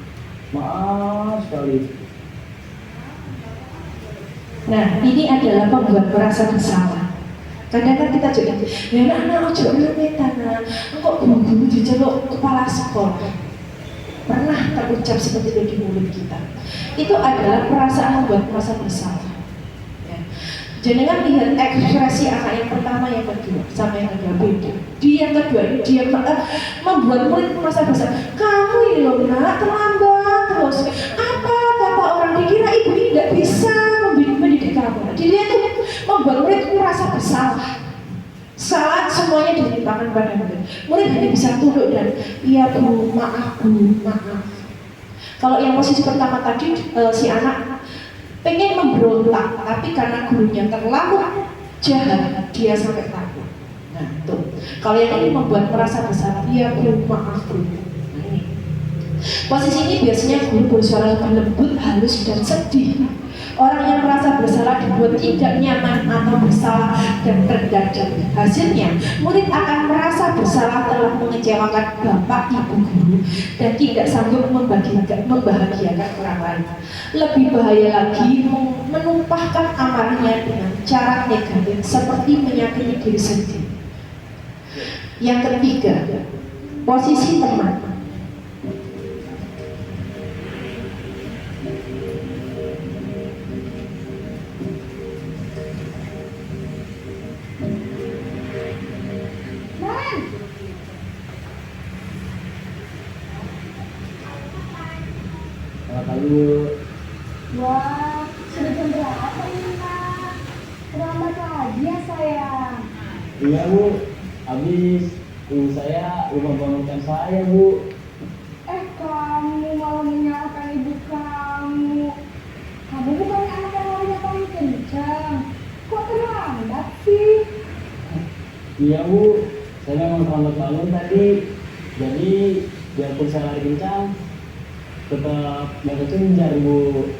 Speaker 4: maaf sekali.
Speaker 2: Nah, ini adalah pembuat merasa bersalah. Kadang-kadang kita juga, ya anak ojo metan, kok guru-guru diceluk kepala sekolah. Pernah terucap seperti itu di mulut kita. Itu adalah perasaan membuat merasa bersalah. Ya. Jenengan lihat ekspresi anak yang pertama, yang kedua, sama yang kedua beda. Di yang kedua ini dia membuat murid merasa bersalah. Kamu ini loh nak terlambat terus. Apa kata orang, dikira ibu ini tidak bisa mendidik kamu. Dia itu membuat murid merasa bersalah. Saat semuanya dilimpahkan pada murid. Murid hanya bisa tunduk dan iya bu, maaf bu, maaf. Kalau yang posisi pertama tadi si anak pengen memberontak, tapi karena gurunya terlalu jahat, dia sampai takut. Nah tuh, kalau yang ini membuat merasa bersalah, iya bu, maaf bu. Nah ini posisi ini biasanya guru bersuara lebih lembut, halus dan sedih. Orang yang merasa bersalah dibuat tidak nyaman atau bersalah dan terdadak. Hasilnya, murid akan merasa bersalah telah mengecewakan bapak ibu guru dan tidak sanggup membahagiakan orang lain. Lebih bahaya lagi, menumpahkan amarahnya dengan cara negatif seperti menyakiti diri sendiri. Yang ketiga, posisi teman.
Speaker 4: Lalu
Speaker 3: Wah, sudah jam berapa ini, Nak? Terlambat lagi ya, sayang.
Speaker 4: iya Bu, habis ibu saya lupa bangunkan saya Bu.
Speaker 3: Kamu malah menyalahkan ibu kamu. Kamu bukan anak yang larinya paling kencang. Kok terlambat sih?
Speaker 4: Iya Bu, saya memang terlambat bangun tadi. Jadi biarpun saya lari kencang, tetap gak kekejar Bu.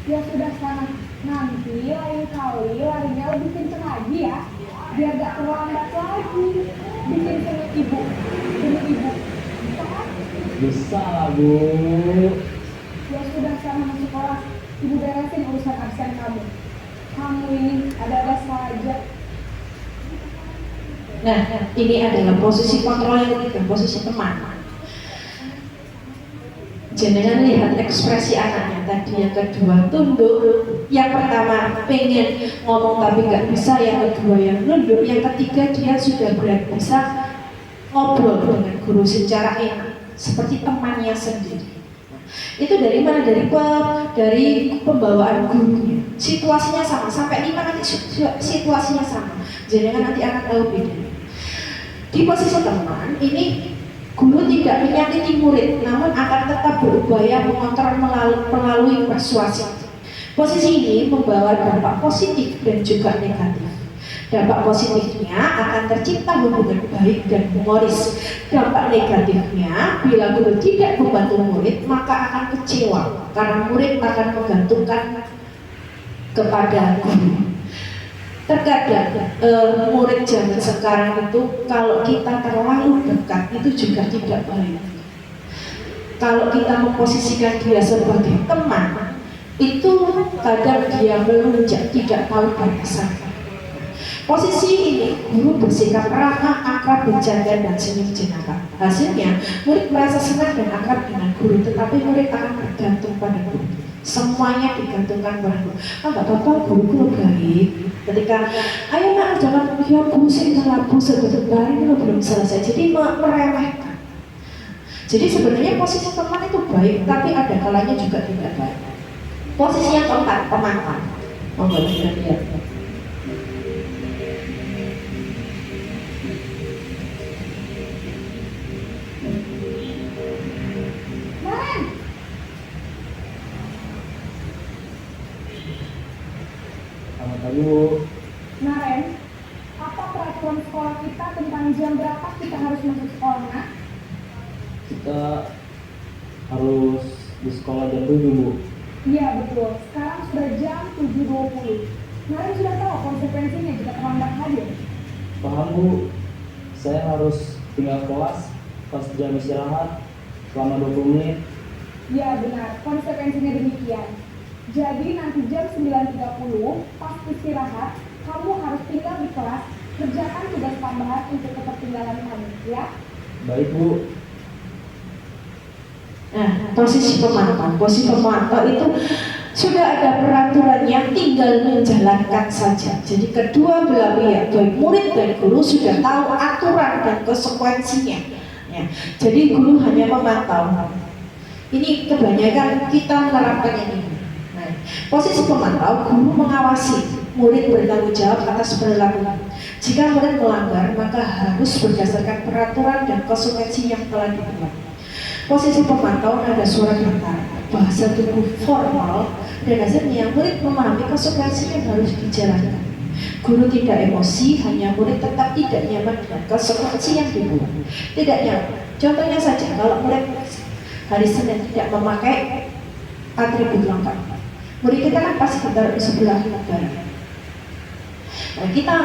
Speaker 3: Ya sudah sana. Nanti lain kali larinya lebih kencang lagi ya. Biar gak terlambat lagi. Bikin sengit ibu. Demi ibu. Bisa kan?
Speaker 4: Bisa lah Bu.
Speaker 3: Ya sudah sana masuk kelas. Ibu beresin urusan absen kamu. Kamu ini ada-ada saja.
Speaker 2: Nah, ini adalah posisi kontrol yang ketiga, posisi teman. Jangan lihat ekspresi anaknya tadi, yang kedua tunduk, yang pertama pengen ngomong tapi nggak bisa, yang kedua yang nunduk, yang ketiga dia sudah bisa ngobrol dengan guru secara enak seperti temannya sendiri. Itu dari mana? Dari pembawaan gurunya. Situasinya sama, sampai 5 nanti situasinya sama. Jangan nanti anak tahu bedanya. Di posisi teman ini, guru tidak menyakiti murid, namun akan tetap berupaya mengontrol melalui persuasi. Posisi ini membawa dampak positif dan juga negatif. Dampak positifnya akan tercipta hubungan baik dan humoris. Dampak negatifnya, bila guru tidak membantu murid, maka akan kecewa karena murid akan menggantungkan kepada guru. Terkadang murid zaman sekarang itu kalau kita terlalu dekat itu juga tidak baik. Kalau kita memposisikan dia sebagai teman, itu kadang dia melunjak, tidak tahu batasan. Posisi ini guru bersikap ramah, akrab, bercanda dan senyum jenaka. Hasilnya murid merasa senang dan akrab dengan guru, tetapi murid akan bergantung pada guru. Semuanya digantungkan pada guru. Nggak apa-apa, guru baik. Ketika ayo nak jangan ya pusing terlalu sebentar ini belum selesai, jadi meremehkan. Jadi sebenarnya posisi teman itu baik, tapi ada kalanya juga tidak baik. Posisi yang keempat, pemantau. Monggo lihat.
Speaker 4: Selamat pagi Bu.
Speaker 3: Nah, Ren, apa peraturan sekolah kita tentang jam berapa kita harus masuk sekolah, Nak?
Speaker 4: Kita harus di sekolah jam 7 Bu.
Speaker 3: Iya, betul. Sekarang sudah jam 7.20. Nah, Ren sudah tahu konsekuensinya jika terlambat hadir.
Speaker 4: Paham Bu, saya harus tinggal kelas pas jam istirahat selama 20 menit.
Speaker 3: Ya benar, konsekuensinya demikian. Jadi nanti jam 9.30 pas istirahat, kamu harus tinggal di kelas, kerjakan tugas tambahan untuk ketertinggalan kamu, ya?
Speaker 4: Baik Bu.
Speaker 2: Nah, posisi pemantau itu sudah ada peraturannya, tinggal menjalankan saja. Jadi kedua belah pihak, baik murid dan guru sudah tahu aturan dan konsekuensinya. Ya, jadi guru hanya memantau. Ini kebanyakan kita menerapkannya ini. Nah, posisi pemantau, guru mengawasi, murid bertanggung jawab atas perilakunya. Jika murid melanggar, maka harus berdasarkan peraturan dan konsekuensi yang telah dibuat. Posisi pemantau ada suara datar, bahasa tubuh formal, dan hasilnya murid memahami konsekuensi yang harus dijalankan. Guru tidak emosi, hanya murid tetap tidak nyaman dengan konsekuensi yang dibuat. Tidak nyaman. Contohnya saja, kalau murid hari Senin tidak memakai atribut lengkap, Murid kita kan pasti ditaruh di sebelah kanan. Nah, kita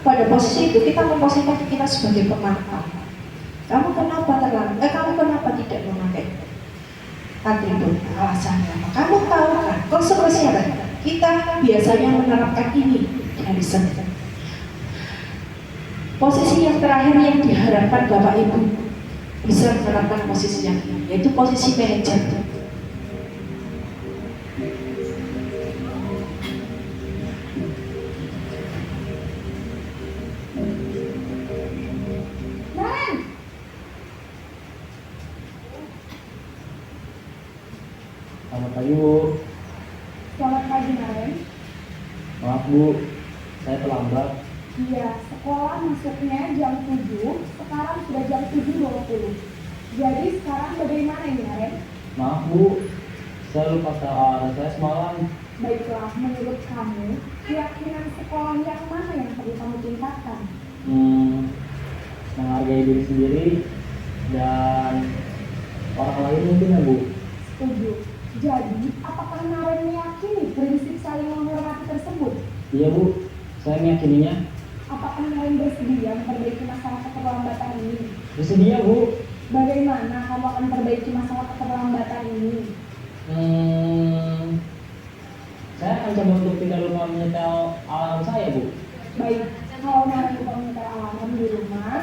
Speaker 2: pada posisi itu kita memposisikan kita sebagai pemantau. Kamu kenapa terlambat? Kamu kenapa tidak memakai atribut? Alasannya apa? Kamu tahu kan? Konsekuensinya kan? Kita biasanya menerapkan ini dari sana. Posisi yang terakhir yang diharapkan Bapak Ibu bisa menerapkan posisi yang ini, yaitu posisi manajer.
Speaker 4: Selamat pagi Bu.
Speaker 3: Selamat pagi, Naren.
Speaker 4: Maaf Bu, saya terlambat.
Speaker 3: Iya, sekolah masuknya jam 7, sekarang sudah jam 7.20. Jadi sekarang bagaimana ini, Naren?
Speaker 4: Maaf Bu, saya lupa soal saya semalam.
Speaker 3: Baiklah, menurut kamu, keyakinan sekolah yang mana yang perlu kamu tingkatkan?
Speaker 4: Menghargai diri sendiri dan orang lain mungkin ya Bu.
Speaker 3: Setuju. Jadi, apakah Naren meyakini prinsip saling menghormati tersebut?
Speaker 4: Iya Bu, saya meyakininya.
Speaker 3: Apakah Naren bersedia memperbaiki masalah keterlambatan ini?
Speaker 4: Bersedia Bu.
Speaker 3: Bagaimana kamu akan perbaiki masalah keterlambatan ini?
Speaker 4: Saya akan coba untuk tidak lupa menyetel alarm saya Bu.
Speaker 3: Baik, kalau Naren lupa menyetel alarm di rumah,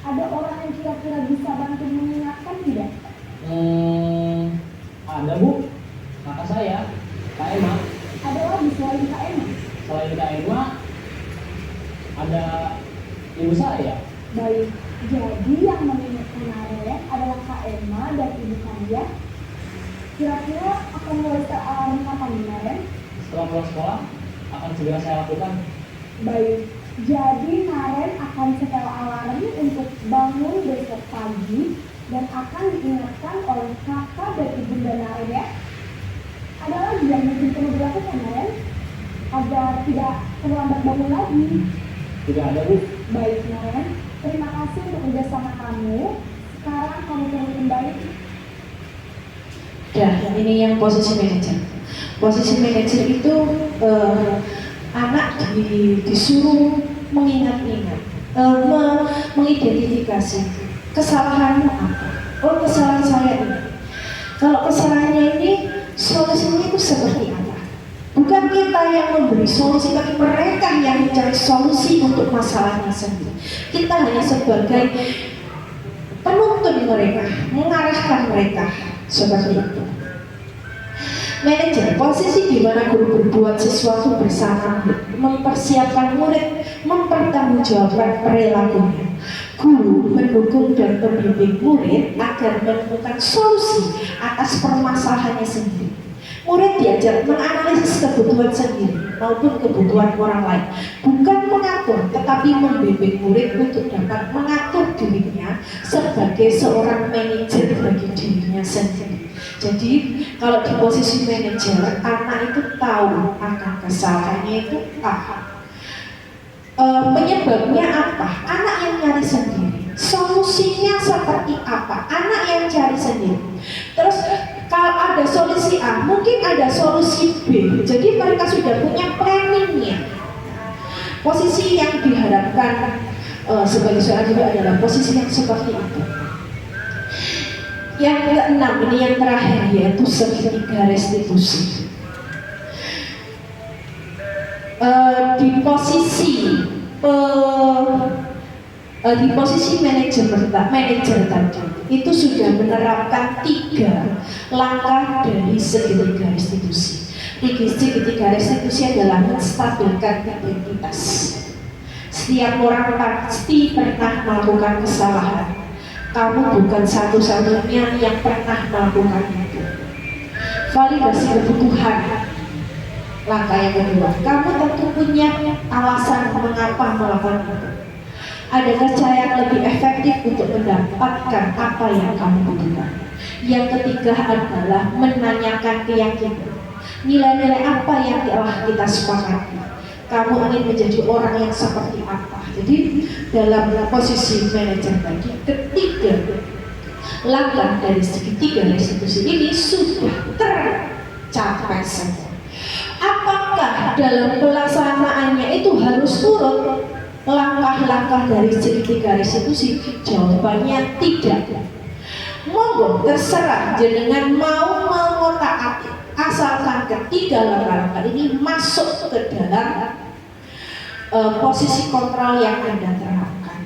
Speaker 3: ada orang yang kira-kira bisa bantu mengingatkan tidak?
Speaker 4: Ada Bu, kakak saya, Kak Emma.
Speaker 3: Ada lagi selain Kak Emma?
Speaker 4: Selain Kak Emma, ada ibu saya.
Speaker 3: Baik, jadi yang mengingatkan Naren adalah Kak Emma dan ibu kalian. Kira-kira akan mulai setel alarm kapan nih, Naren?
Speaker 4: Setelah pulang sekolah, akan segera saya lakukan.
Speaker 3: Baik, jadi Naren akan setel alarm untuk bangun besok pagi dan akan diingatkan oleh kakak dan ibunda Naren ya. Ada lagi yang mungkin perlu dilakukan, Naren, agar tidak terlambat bangun lagi?
Speaker 4: Tidak ada Bu.
Speaker 3: Baik, Naren, terima kasih untuk kerjasama kamu. Sekarang kamu turun kembali.
Speaker 2: Ya, ini yang posisi manajer. Posisi manajer itu anak disuruh mengingat-ingat, mengidentifikasi kesalahanmu apa. Oh, kesalahan saya ini. Kalau kesalahannya ini, solusinya itu seperti apa? Bukan kita yang memberi solusi, tapi mereka yang mencari solusi untuk masalahnya sendiri. Kita hanya sebagai penuntun mereka, mengarahkan mereka seperti itu. Manajer, posisi di mana guru berbuat sesuatu bersama, mempersiapkan murid, mempertanggungjawabkan perilakunya. Guru mendukung dan membimbing murid agar menemukan solusi atas permasalahannya sendiri. Murid diajar menganalisis kebutuhan sendiri maupun kebutuhan orang lain, bukan mengatur, tetapi membimbing murid untuk dapat mengatur dirinya sebagai seorang manajer bagi dirinya sendiri. Jadi kalau di posisi manajer, anak itu tahu akan kesalahannya itu apa, penyebabnya apa, anak yang nyari sendiri, solusinya seperti apa, anak yang cari sendiri. Terus kalau ada solusi A, mungkin ada solusi B. Jadi mereka sudah punya planningnya. Posisi yang diharapkan sebagai seorang guru adalah posisi yang seperti itu. Yang keenam, ini yang terakhir, yaitu segitiga restitusi. Di posisi manajer tadi itu sudah menerapkan 3 langkah dari segitiga restitusi. Segitiga restitusi adalah menstabilkan identitas. Setiap orang pasti pernah melakukan kesalahan. Kamu bukan satu-satunya yang pernah melakukan itu. Validasi kebutuhan. Langkah yang kedua, kamu tentu punya alasan mengapa melakukan itu. Adakah cara yang lebih efektif untuk mendapatkan apa yang kamu butuhkan? Yang ketiga adalah menanyakan keyakinan. Nilai-nilai apa yang telah kita sepakati? Kamu ingin menjadi orang yang seperti apa? Jadi dalam posisi manajer tadi, ketiga langkah dari segitiga restitusi ini sudah tercapai semua. apakah dalam pelaksanaannya itu harus turut langkah-langkah dari segitiga restitusi? Jawabannya tidak. Monggo terserah jenengan mau mengotak-atik, asalkan ketiga langkah-langkah ini masuk ke dalam posisi kontrol yang Anda terapkan.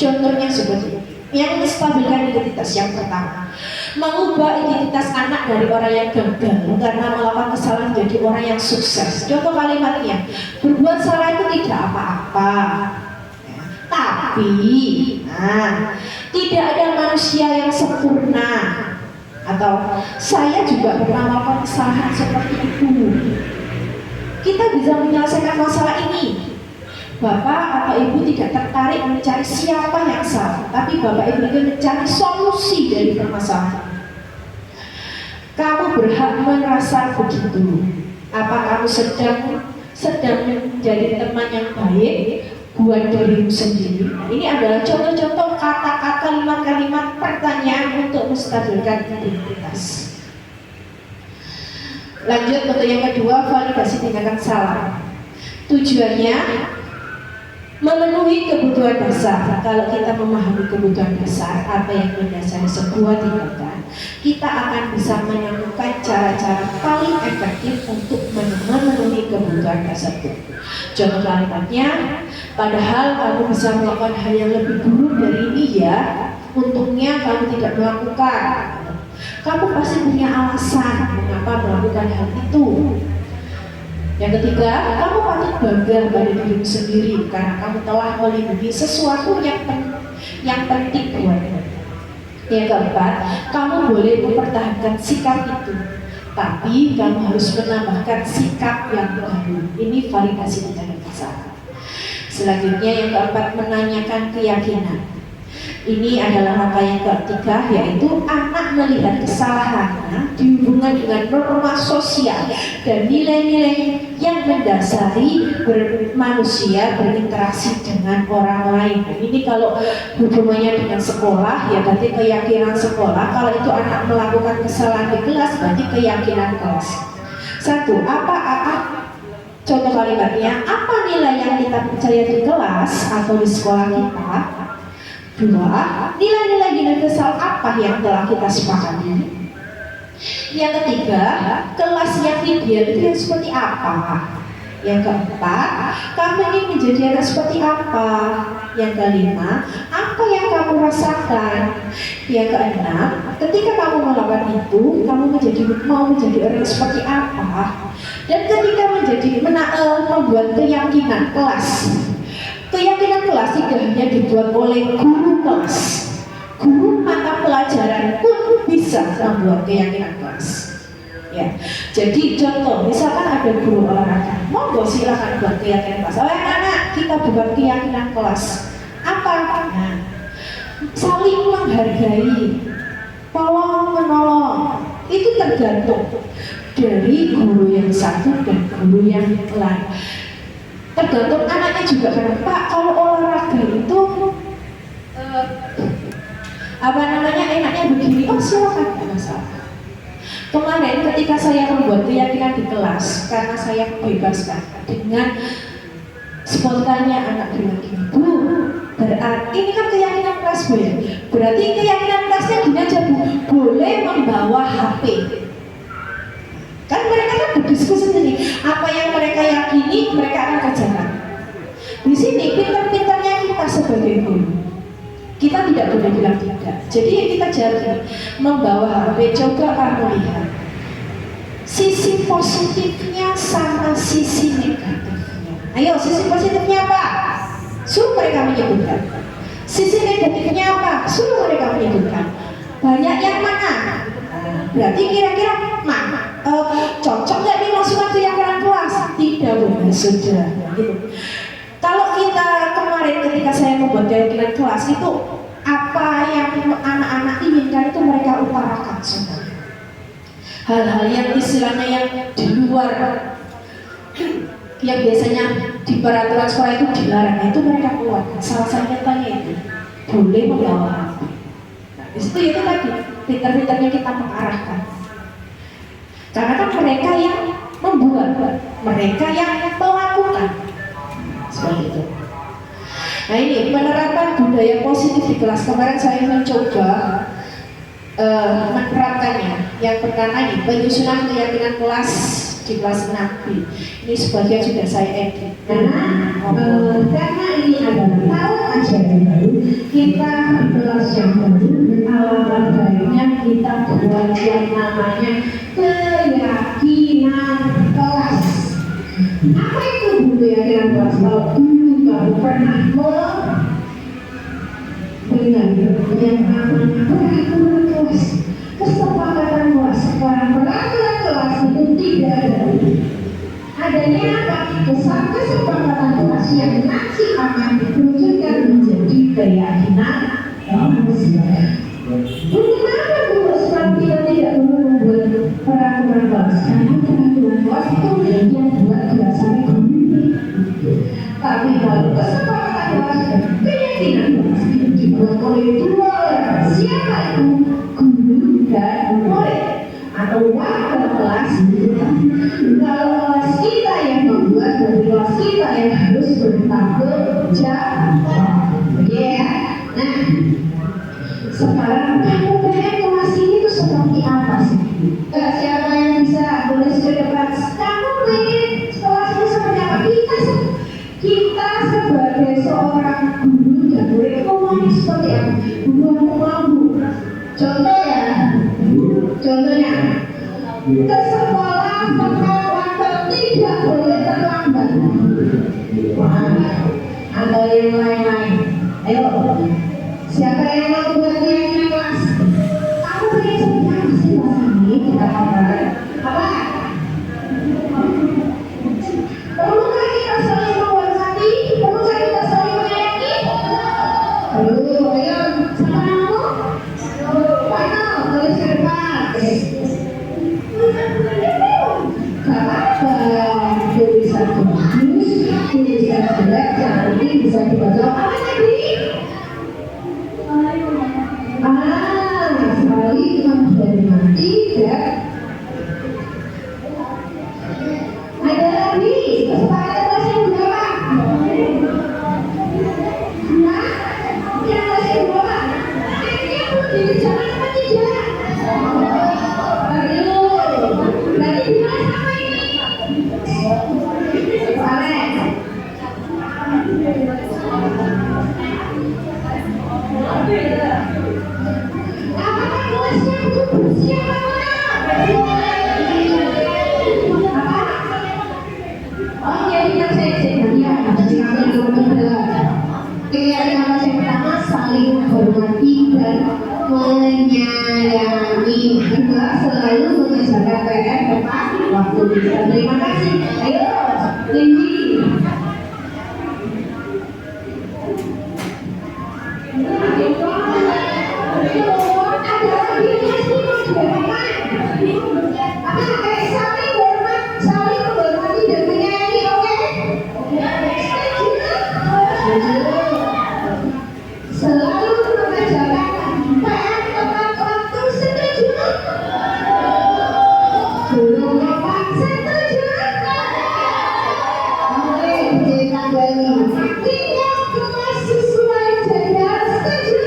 Speaker 2: Contohnya seperti ini. Yang menstabilkan identitas yang pertama, mengubah identitas anak dari orang yang gagal karena melakukan kesalahan menjadi orang yang sukses. Contoh kalimatnya, berbuat salah itu tidak apa-apa, tapi tidak ada manusia yang sempurna, atau saya juga pernah melakukan kesalahan seperti itu. Kita bisa menyelesaikan masalah ini. Bapak atau ibu tidak tertarik mencari siapa yang salah, tapi bapak ibu ingin mencari solusi dari permasalahan. Kamu berhak merasa begitu. Apa kamu sedang menjadi teman yang baik buat dirimu sendiri? Nah, ini adalah contoh-contoh kata-kata, kalimat-kalimat pertanyaan untuk menstabilkan identitas. Lanjut untuk yang kedua, validasi tindakan salah. Tujuannya memenuhi kebutuhan dasar. Kalau kita memahami kebutuhan dasar, apa yang mendasari sebuah tindakan, kita akan bisa menemukan cara-cara paling efektif untuk memenuhi kebutuhan dasar itu. Contoh kalimatnya, padahal kamu bisa melakukan hal yang lebih buruk dari ini ya, untungnya kamu tidak melakukan. Kamu pasti punya alasan mengapa melakukan hal itu. Yang ketiga, kamu patut bangga pada dirimu sendiri karena kamu telah melindungi sesuatu yang penting buatmu. Yang keempat, kamu boleh mempertahankan sikap itu, tapi kamu harus menambahkan sikap yang baru. Ini validasi tindakan kesalahan. Selanjutnya yang keempat, menanyakan keyakinan. Ini adalah langkah yang ketiga, yaitu anak melihat kesalahannya dihubungkan dengan norma sosial dan nilai-nilai yang mendasari manusia berinteraksi dengan orang lain. Dan ini kalau hubungannya dengan sekolah, ya berarti keyakinan sekolah. Kalau itu anak melakukan kesalahan di kelas, berarti keyakinan kelas. Satu, contoh kalimatnya, apa nilai yang kita percaya di kelas atau di sekolah kita? Dua, nilai-nilai universal apa yang telah kita sepakati? Yang ketiga, kelas yang ideal itu yang seperti apa? Yang keempat, kamu ingin menjadi anak seperti apa? Yang kelima, apa yang kamu rasakan? Yang keenam, ketika kamu melakukan itu, kamu mau menjadi orang seperti apa? Dan ketika membuat keyakinan kelas. Keyakinan kelas tidak hanya dibuat oleh guru kelas. Guru mata pelajaran pun bisa membuat keyakinan kelas. Ya, jadi contoh, misalkan ada guru olahraga, monggo silakan buat keyakinan kelas. Oleh anak kita buat keyakinan kelas. Apa? Nah, saling menghargai, tolong menolong. Itu tergantung dari guru yang satu dan guru yang lain. Tergantung anaknya juga kan, Pak, kalau olahraga itu enaknya begini, oh silakan, tidak masalah. Kemarin ketika saya membuat keyakinan di kelas, karena saya bebaskan dengan spontannya anak bilang gini, Bu, berarti ini kan keyakinan kelas Bu ya, berarti keyakinan kelasnya gini aja Bu, boleh membawa HP. Kan mereka kan berdiskusi sendiri, apa yang mereka yakini mereka akan kerjakan. Di sini pintar-pintarnya kita sebagai guru, kita tidak boleh bilang tidak. Jadi yang kita jadi membawa HP, coba kamu lihat sisi positifnya sama sisi negatifnya. Ayo, sisi positifnya apa? Suruh mereka menyebutkan. Sisi negatifnya apa? Suruh mereka menyebutkan. Banyak yang mana? Berarti kira-kira cocok nggak dimasukkan ke keyakinan kelas? Tidak boleh, sudah. Gitu. Kalau kita kemarin ketika saya membuat keyakinan kelas itu, apa yang anak-anak inginkan itu mereka utarakan semua. Hal-hal yang istilahnya yang di luar, yang biasanya di peraturan sekolah itu dilarang, itu mereka keluarkan. Salah satunya itu boleh membawa HP. Nah, di situ itu tadi pintar-pintarnya kita mengarahkan. Karena kan mereka yang mereka yang melakukan seperti itu. Nah ini penerapan budaya positif di kelas. Kemarin saya mencoba menerapkannya. Yang pertama ini penyusunan keyakinan kelas di kelas 6B. Ini sebagian sudah saya edit.
Speaker 3: Karena ini adalah tahun ajaran baru, kita kelas yang baru, alangkah baiknya kita buat yang namanya keyakinan kelas. Apa itu keyakinan kelas? Kalau dulu kamu pernah mendengar yang namanya peraturan kelas, kesepakatan kelas. Sekarang peraturan kelas itu tidak ada. Adanya apa? Kesepakatan kelas yang nanti akan diwujudkan menjadi keyakinan kelas. Bagaimana kalau sekarang kita tidak perlu membuat peraturan kelas? Karena peraturan kelas itu yang buat berdasarkan guru. Tapi kalau kesepakatan kelas dan keyakinan kelas itu dibuat oleh dua orang, siapa itu? Guru dan murid atau wakil kelas. Kalau kelas kita yang membuat, dari kelas kita yang harus bertanggung jawab. Ya, nah sekarang kamu pengen kelas ini tuh seperti apa sih? Siapa yang bisa tulis ke depan? Kamu pengen kelas ini seperti apa? Kita sebagai seorang guru dan murid maunya seperti apa? Guru mau. Contoh ya, contohnya ke sekolah tepat waktu, tidak boleh terlambat. Atau yang lain-lain. Ayo, siapa yang mau buat keyakinan kelas? Kamu pengen seperti apa sih kelas ini? Kita kabar apa? Perlukah kita saling menghormati? Perlukah kita saling menyayangi? Ayo, siapa namamu? Final, tulis ke depan. Gak apa-apa, tulisan bagus, tulisan jelek, yang penting bisa dibaca. Apa tadi? Saling menghormati dan ada lagi kesepakatan kelas yang berapa? Nah, yang kelas yang berapa? Akhirnya perlu dibicarakan apa tidak? Perlu. Berarti dibahas apa ini? Soalnya apakah kelasnya untuk siapa? Oh ya, ingat saya ya, jadi kami keyakinan kelas yang pertama saling menghormati dan menyayangi. Kedua, selalu mengerjakan PR tepat waktu. Terima kasih. Ayo, Lindy. Selalu mengerjakan PR tepat waktu, setuju? Belum dapat, setuju? Oke, kita beli. Tinggal kelas sesuai jadwal, setuju?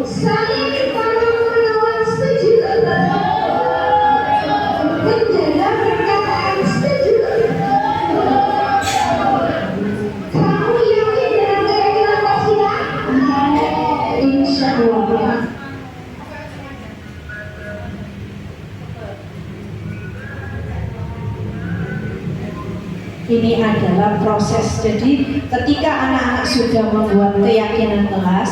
Speaker 3: Saling tolong menolong, setuju? Menjaga perkataan, setuju? Kamu yakin dengan keyakinan kelas kita? Insya Allah.
Speaker 2: Ini adalah proses. Jadi ketika anak-anak sudah membuat keyakinan kelas,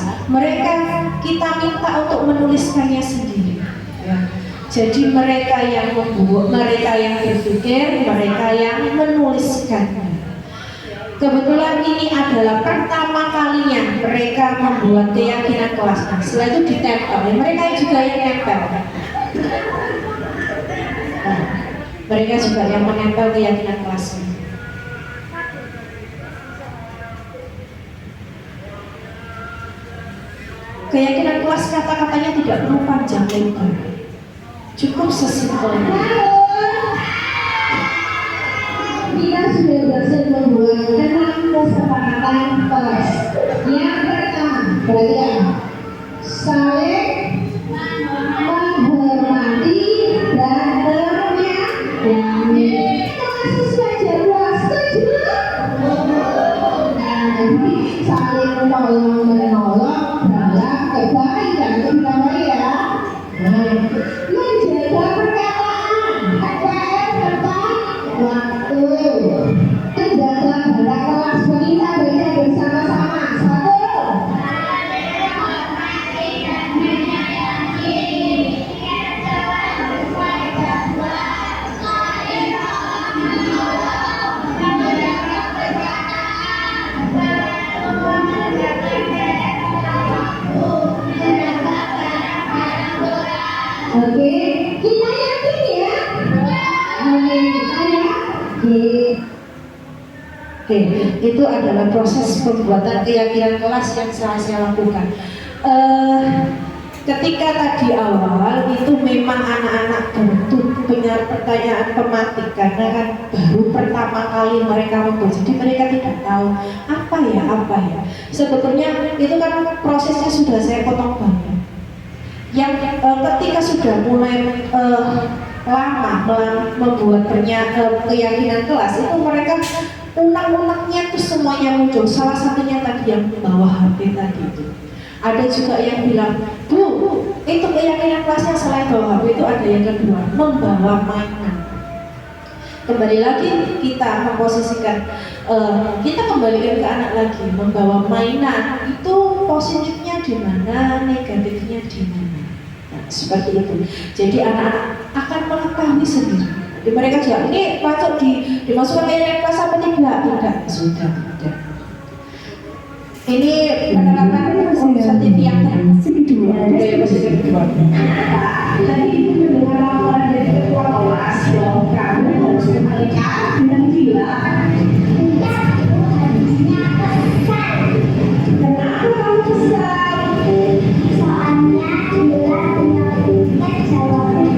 Speaker 2: kita minta untuk menuliskannya sendiri. Ya. Jadi mereka yang membuat, mereka yang berpikir, mereka yang menuliskannya. Kebetulan ini adalah pertama kalinya mereka membuat keyakinan kelas. Nah, setelah itu ditempel. Mereka juga yang nempel. Nah, mereka juga yang menempel keyakinan kelasnya. Keyakinan kelas kata-katanya tidak perlu panjang lebar, cukup sesimpelnya. Kita sudah berhasil membuat 6 kesepakatan kelas. Yang pertama, berarti apa? Saling menghormati dan menyayangi. Itu sesuai jadwal, setuju? Nah, jadi saling tolong menolong dalam kebaikan, terutama ya. Nah, menjaga perkataan, KKM tepat waktu. Menjaga pada kelas wanita baca bersama-sama. Satu. Oke, kita yakin ya? Oke, kita yakin. Oke, itu adalah proses pembuatan keyakinan kelas yang saya lakukan. Ketika tadi awal itu memang anak-anak punya pertanyaan pematik karena kan baru pertama kali mereka membuat, jadi mereka tidak tahu apa ya. Sebetulnya itu kan prosesnya sudah saya potong banget. Yang ketika sudah mulai lama membuat keyakinan kelas itu mereka unek-uneknya itu semuanya muncul. Salah satunya tadi yang bawa HP tadi itu. Ada juga yang bilang, Bu, itu keyakinan kelasnya selain bawa HP itu ada yang kedua, membawa mainan. Kembali lagi kita memposisikan, kita kembalikan ke anak lagi, membawa mainan itu positifnya di mana, negatifnya di mana. Nah, seperti itu. Jadi anak-anak akan mengetahui sendiri. Jadi mereka juga ini patut dimasukkan ke kelas apa tidak? Tidak, sudah tidak. Ini penerapan positif yang budaya positif kedua. Tadi ibu mendengar laporan dari ketua kelas bahwa kamu harus menikah dengan gila. Kenapa kamu kesal?
Speaker 3: Soalnya Gila punya tiket jawaban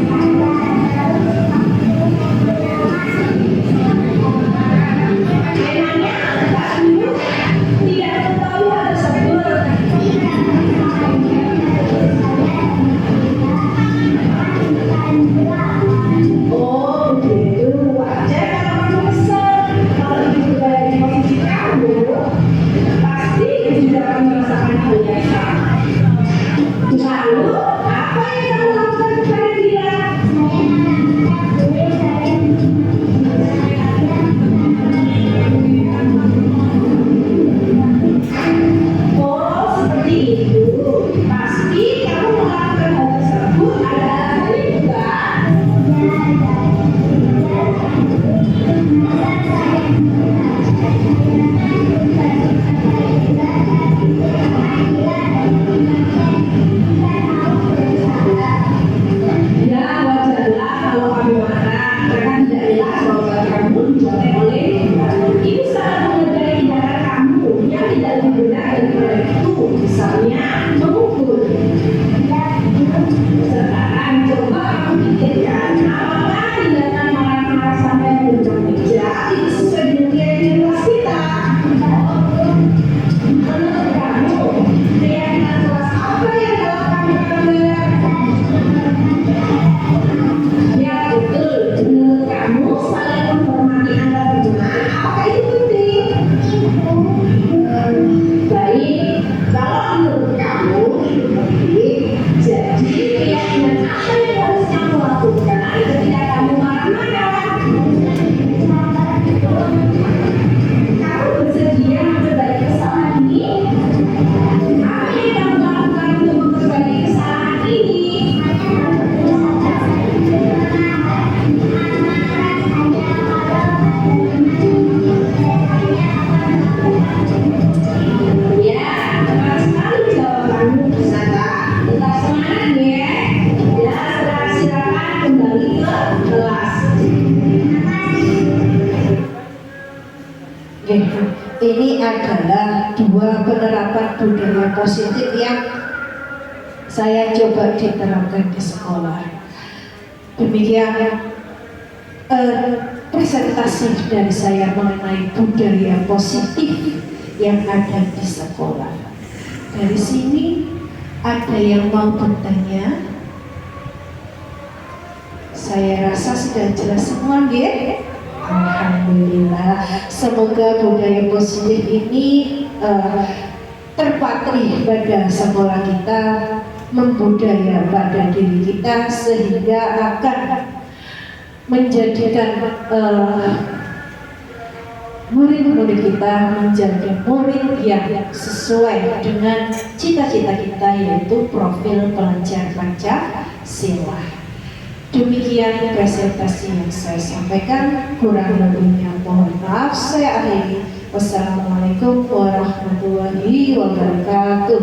Speaker 2: Memangnya Pak Guru tidak mengetahui hal tersebut? Oh begitu, wajar kalau kamu kesal. Kalau itu berada di posisi kamu, pasti juga akan merasakan hal yang sama. Lalu, apa yang kamu lakukan kepada dia? Oh, seperti itu. Pasti kamu melakukan hal tersebut ada alasannya bukan? Ya, wajarlah kalau kamu marah. Mereka tidak jelas bahwa kamu dicontek oleh ibu sangat menghargai tindakan kamu yang tidak lebih benar daripada itu. Misalnya memukul. Sekarang coba kamu pikirkan apakah tindakan marah-marah sampai menutup meja itu sesuai dengan keyakinan kelas kita? Menurut kamu, keyakinan kelas apa yang dapat kamu pelajari? Ya betul, menurut kamu saling menghormati antar hubungan, apakah itu penting? Baik, kalau menurut kamu itu penting, jadi keyakinan apa yang harus kamu lakukan ketika kamu marah-marah? Kamu bersedia memperbaiki kesalahan ini? Apa yang kamu lakukan untuk memperbaiki kesalahan ini? Ya, tepat sekali jawabanmu, Santa. Tetap semangat ya. Ya, silakan kembali ke kelas. Oke, ini adalah 2 penerapan budaya positif yang saya coba diterapkan di sekolah. Demikian presentasi dari saya mengenai budaya positif yang ada di sekolah. Dari sini ada yang mau bertanya? Saya rasa sudah jelas semua, ya? Alhamdulillah. Semoga budaya positif ini terpatri pada sekolah kita, membudaya pada diri kita sehingga akan menjadikan murid-murid kita menjadi murid yang sesuai dengan cita-cita kita, yaitu profil pelajar Pancasila. Demikian presentasi yang saya sampaikan, kurang lebihnya mohon maaf. Saya akhiri. Wassalamualaikum warahmatullahi wabarakatuh.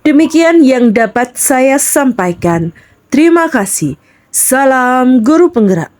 Speaker 1: Demikian yang dapat saya sampaikan. Terima kasih. Salam Guru Penggerak.